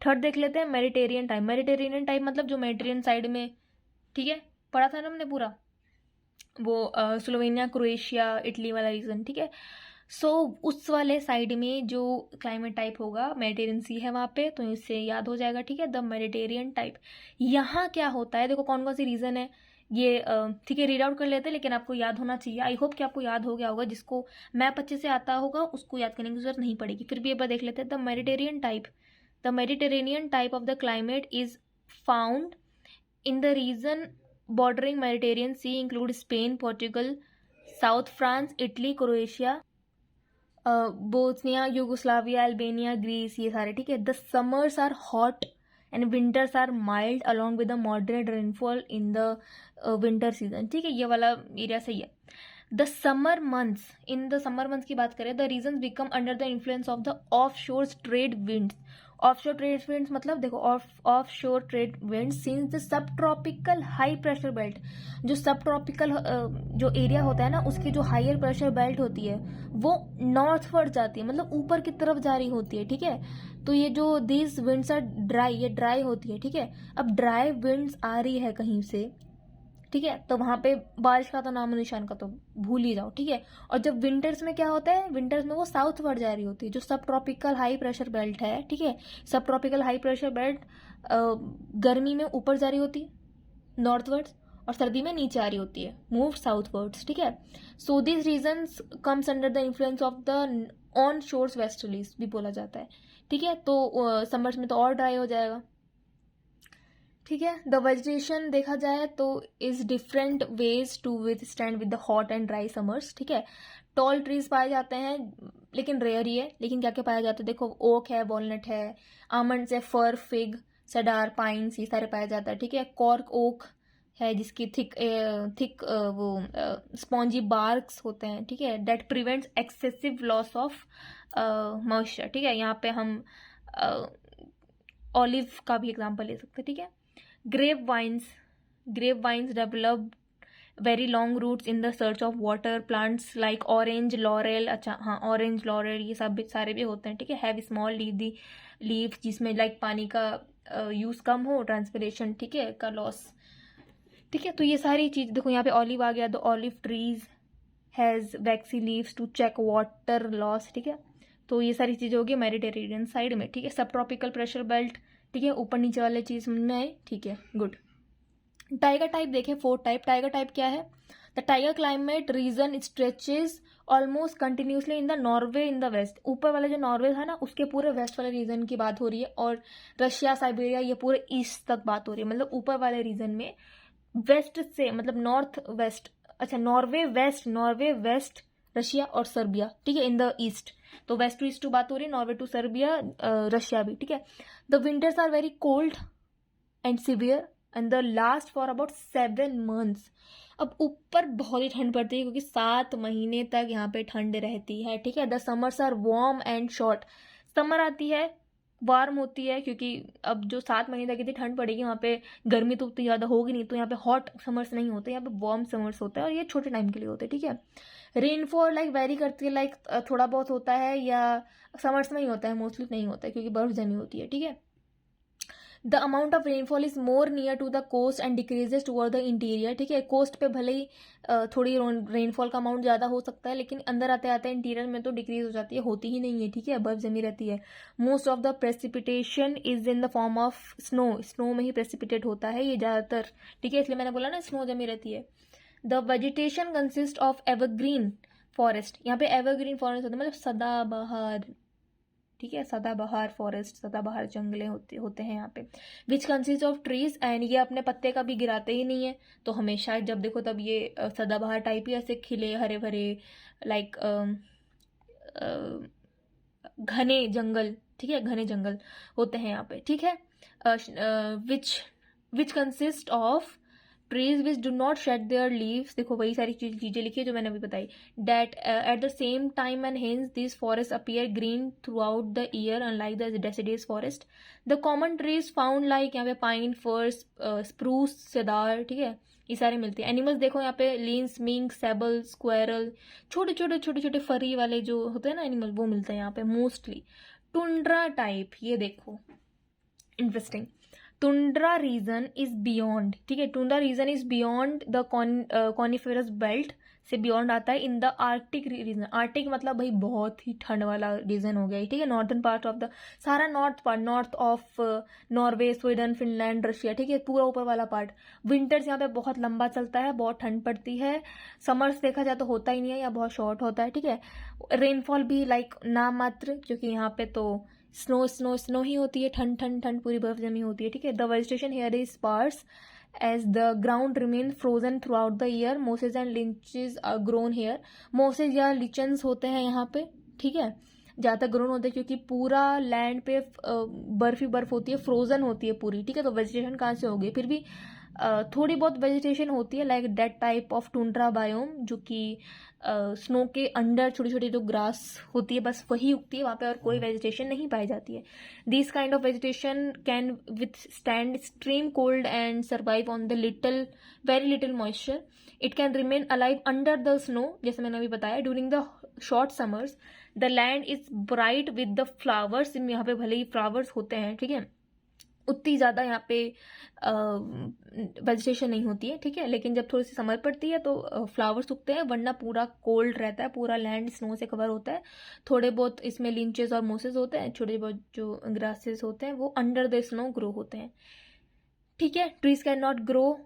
थर्ड देख लेते हैं मेडिटेरियन टाइप। मेडिटेरियन टाइप मतलब जो मेडिटेरियन साइड में, ठीक है, पढ़ा था ना हमने पूरा, वो स्लोवेनिया, क्रोएशिया, इटली वाला रीजन, ठीक है। सो उस वाले साइड में जो क्लाइमेट टाइप होगा, मेडिटेरियन सी है वहाँ पे, तो इससे याद हो जाएगा, ठीक है, द मेडिटेरियन टाइप। यहाँ क्या होता है, देखो कौन कौन सी रीजन है ये, ठीक है, रीड आउट कर लेते हैं, लेकिन आपको याद होना चाहिए। आई होप कि आपको याद हो गया होगा, जिसको मैप अच्छे से आता होगा उसको याद करने की जरूरत नहीं पड़ेगी। फिर भी एक बार देख लेते हैं। The Mediterranean type, the Mediterranean type of the climate is found in the region bordering Mediterranean Sea, include Spain, Portugal, south France, Italy, Croatia, Bosnia, Yugoslavia, Albania, Greece, ये सारे, ठीक है। The summers are hot and winters are mild along with the moderate rainfall in the winter season, ठीक है, ये वाला area सही है। The summer months, in the summer months की बात करें, the region become under the influence of the offshore trade winds. Offshore trade winds मतलब देखो, offshore trade winds since the subtropical high pressure belt, जो सब tropical जो area होता है ना, उसकी जो हायर प्रेशर बेल्ट होती है वो नॉर्थवर्ड जाती है, मतलब ऊपर की तरफ जा रही होती है, ठीक है। तो ये जो दिस विंड्स आर ड्राई, ये ड्राई होती है, ठीक है। अब ड्राई विंड्स आ रही है कहीं से, ठीक है, तो वहां पे बारिश का तो नामो निशान का तो भूल ही जाओ, ठीक है। और जब विंटर्स में क्या होता है, विंटर्स में वो साउथ वर्ड जा रही होती है, जो subtropical high pressure belt है, ठीक है। सब ट्रॉपिकल हाई प्रेशर बेल्ट गर्मी में ऊपर जा रही होती है नॉर्थवर्ड्स, और सर्दी में नीचे आ रही होती है, मूव साउथवर्ड्स, ठीक है। So this regions comes under the influence of the on shores westerlies भी बोला जाता है, ठीक है। तो समर्स में तो और ड्राई हो जाएगा, ठीक है। द वेजिटेशन देखा जाए तो is different ways to withstand with the hot and dry summers, ठीक है। टॉल ट्रीज पाए जाते हैं, लेकिन रेयर ही है। लेकिन क्या क्या पाया जाता है, देखो ओक है, वॉलनट है, आमंड्स है, फर, फिग, सेडार, पाइन्स, ये सारे पाया जाता है, ठीक है। कॉर्क ओक है जिसकी थिक थिक वो स्पॉन्जी बार्क्स होते हैं, ठीक है, that prevents excessive loss of moisture, ठीक है। यहाँ पे हम ऑलिव का भी एग्जाम्पल ले सकते हैं, ठीक है। Grape vines develop very long roots in the search of water. Plants like orange laurel, अच्छा हाँ, ऑरेंज लॉरेल ये सब सारे भी होते हैं, ठीक है। हैव स्मॉल लीव्स जिसमें लाइक पानी का यूज कम हो, ट्रांसपिरेशन, ठीक है, का लॉस, ठीक है। तो ये सारी चीज देखो, यहाँ पे ऑलिव आ गया, the olive trees has waxy leaves to check water loss, ठीक है। तो ये सारी चीजें होगी मेडिटेरेनियन साइड में, ठीक है। सब ट्रॉपिकल प्रेशर बेल्ट, ठीक है, ऊपर नीचे वाले चीज समझ में आए, ठीक है, गुड। टाइगर टाइप देखें, फोर्थ टाइप। टाइगर टाइप क्या है, the taiga climate region stretches almost continuously in the Norway in the west. ऊपर वाले जो नॉर्वे था ना, उसके पूरे वेस्ट वाले रीजन की बात हो रही है, और रशिया, साइबेरिया, ये पूरे ईस्ट तक बात हो रही है। मतलब ऊपर वाले रीजन में वेस्ट से, मतलब नॉर्थ वेस्ट, अच्छा नॉर्वे वेस्ट, रशिया और सर्बिया, ठीक है, इन द ईस्ट। तो वेस्ट टू ईस्ट टू बात हो रही है, नॉर्वे टू सर्बिया, रशिया भी, ठीक है। The winters are very cold and severe and the last for about 7 months। अब ऊपर बहुत ही ठंड पड़ती है, क्योंकि 7 महीने तक यहाँ पे ठंड रहती है, ठीक है। The summers are warm and short. Summer आती है, वार्म होती है, क्योंकि अब जो 7 महीने तक इतनी ठंड पड़ेगी वहाँ पे गर्मी तो उतनी ज़्यादा होगी नहीं, तो यहाँ पे हॉट समर्स नहीं होते, यहाँ पे वार्म समर्स होता है, और ये छोटे टाइम के लिए होते हैं, ठीक है। रेनफॉल लाइक वेरी करती है, लाइक थोड़ा बहुत होता है, या समर्स में ही होता है, मोस्टली नहीं होता है क्योंकि बर्फ जमी होती है, ठीक है। The amount of rainfall is more near to the coast and decreases toward the interior, ठीक है। कोस्ट पे भले ही थोड़ी रेनफॉल का अमाउंट ज़्यादा हो सकता है, लेकिन अंदर आते आते इंटीरियर में तो डिक्रीज हो जाती है, होती ही नहीं है, ठीक है, बर्फ जमी रहती है। Most of the precipitation is in the form of snow, snow में ही प्रेसिपिटेट होता है ये ज़्यादातर, ठीक है, इसलिए मैंने बोला ना स्नो जमी रहती है। The vegetation consist of evergreen forest, यहाँ पे एवरग्रीन फॉरेस्ट होता है मतलब सदाबहार, ठीक है, सदाबहार फॉरेस्ट, सदाबहार जंगले होते हैं यहाँ पे। Which consist of trees, and ये अपने पत्ते का भी गिराते ही नहीं है, तो हमेशा जब देखो तब ये सदाबहार टाइप ही ऐसे खिले हरे भरे, लाइक घने जंगल, ठीक है, घने जंगल होते हैं यहाँ पे, ठीक है। Which consist of trees which do not shade there leaves, देखो वही सारी चीजें लिखी है जो मैंने अभी बताई। That at the same time and hence this forest appear green through out the year unlike the deciduous forest. The common trees found like यहाँ पे पाइन, फर्स, स्प्रूस, सेदार, ठीक है, ये सारे मिलते हैं। एनिमल्स देखो यहाँ पे लिंस, मिंक, सेबल, स्क्वेरल, छोटे छोटे फरी वाले जो होते हैं ना एनिमल, वो मिलते हैं यहाँ पे मोस्टली। टुंड्रा टाइप, ये देखो interesting, tundra region is beyond, ठीक है, tundra region is beyond the coniferous belt, से बियॉन्ड आता है in the Arctic region. Arctic मतलब भाई बहुत ही ठंड वाला रीजन हो गया, ठीक है, नॉर्दर्न पार्ट ऑफ द सारा north part, north of Norway, Sweden, Finland, Russia, ठीक है, पूरा ऊपर वाला पार्ट। विंटर्स यहाँ पे बहुत लंबा चलता है, बहुत ठंड पड़ती है। समर्स देखा जाए तो होता ही नहीं है या बहुत शॉर्ट होता है, ठीक है। रेनफॉल भी लाइक नाम मात्र, क्योंकि यहाँ पे तो स्नो स्नो स्नो ही होती है, ठंड ठंड ठंड, पूरी बर्फ जमी होती है, ठीक है। The vegetation here is sparse as the ground remain frozen through out the year. Mosses and lichens are grown here, mosses या लिचन्स होते हैं यहाँ पे, ठीक है, ज़्यादातर ग्रोन होते हैं क्योंकि पूरा लैंड पे बर्फ ही बर्फ होती है, फ्रोजन होती है पूरी, ठीक है। तो वेजिटेशन कहाँ से होगी, फिर भी थोड़ी बहुत वेजिटेशन होती है like that type of tundra biome, जो कि स्नो के अंडर छोटी छोटी जो ग्रास होती है बस वही उगती है वहाँ पे, और कोई वेजिटेशन नहीं पाई जाती है। This kind of vegetation can with stand extreme cold and survive on the very little moisture. It can remain alive under the snow, जैसे मैंने अभी बताया। During the short summers the land is bright with the flowers, यहाँ पे भले ही flowers होते हैं, ठीक है, उतनी ज़्यादा यहाँ पे वेजिटेशन नहीं होती है, ठीक है, लेकिन जब थोड़ी सी समर पड़ती है तो फ्लावर्स उगते हैं, वरना पूरा कोल्ड रहता है, पूरा लैंड स्नो से कवर होता है। थोड़े बहुत इसमें लिंचेस और मोसेस होते हैं, छोटे बहुत जो ग्रासेस होते हैं वो अंडर द स्नो ग्रो होते हैं, ठीक है। Trees can not grow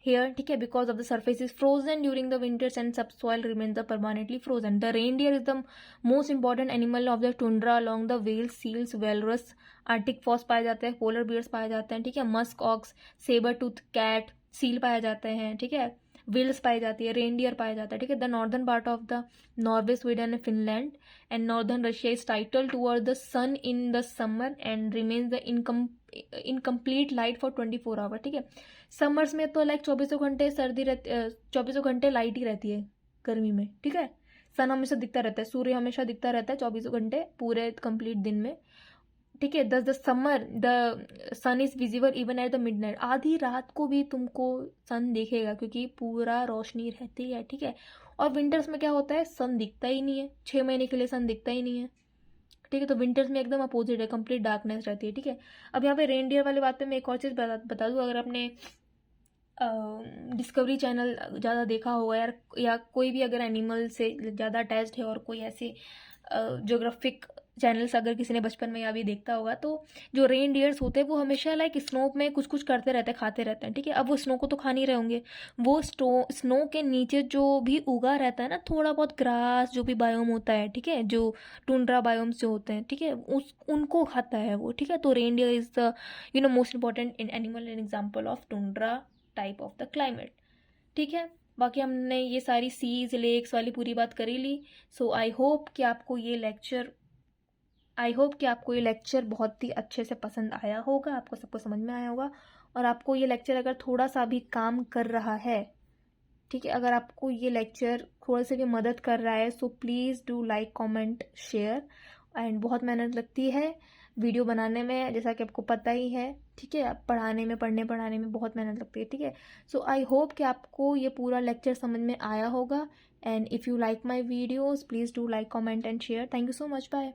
here, ठीक है, because of the surface is frozen during the winters and subsoil remains permanently frozen. The reindeer is the most important animal of the tundra along the whales, seals, walrus, arctic fox पाए जाते हैं, polar bears पाए जाते हैं, ठीक है, musk ox, saber tooth cat, seal पाए जाते हैं, ठीक है, विल्स पाई जाती है, रेनडियर पाया जाता है, ठीक है। The northern part of the Norway, Sweden and Finland and northern Russia is tilted toward the sun in the summer and remains the incomplete light for 24 hour, ठीक है। समर्स में तो लाइक 24 घंटे सर्दी रहती, 24 घंटे लाइट ही रहती है गर्मी में, ठीक है। सन हमेशा दिखता रहता है, सूर्य हमेशा दिखता रहता है 24 घंटे पूरे कंप्लीट दिन में, ठीक है। The summer the sun is visible even at the midnight, आधी रात को भी तुमको सन दिखेगा क्योंकि पूरा रोशनी रहती है, ठीक है। और विंटर्स में क्या होता है, सन दिखता ही नहीं है, 6 महीने के लिए सन दिखता ही नहीं है, ठीक है। तो विंटर्स में एकदम अपोजिट है, कंप्लीट डार्कनेस रहती है, ठीक है। अब यहाँ पे रेनडियर वाली बात पे मैं एक और चीज़ बता दूँ, अगर आपने डिस्कवरी चैनल ज़्यादा देखा होगा या कोई भी अगर एनिमल से ज़्यादा अटैच्ड है और कोई ऐसे ज्योग्राफिक चैनल्स अगर किसी ने बचपन में या भी देखता होगा, तो जो रेनडियर्स होते हैं वो हमेशा लाइक स्नो में कुछ कुछ करते रहते हैं, खाते रहते हैं, ठीक है। अब वो स्नो को तो खा नहीं रहे होंगे, वो स्नो के नीचे जो भी उगा रहता है ना, थोड़ा बहुत ग्रास जो भी बायोम होता है, ठीक है, जो टुंड्रा बायोम्स जो होते हैं, ठीक है, उनको खाता है वो, ठीक है। तो reindeer is the most important animal an example of tundra type of the climate, ठीक है। बाकी हमने ये सारी सीज लेक्स वाली पूरी बात करी ली। सो आई होप कि आपको ये लेक्चर बहुत ही अच्छे से पसंद आया होगा, आपको सबको समझ में आया होगा, और आपको ये लेक्चर अगर थोड़ा सा भी काम कर रहा है, ठीक है, अगर आपको ये लेक्चर थोड़ा सा भी मदद कर रहा है, so please do like, comment, share. And बहुत मेहनत लगती है वीडियो बनाने में, जैसा कि आपको पता ही है, ठीक है, पढ़ने में बहुत मेहनत लगती है, ठीक है। सो आई होप कि आपको ये पूरा लेक्चर समझ में आया होगा। And if you like my videos please do like, comment and share. Thank you so much, bye.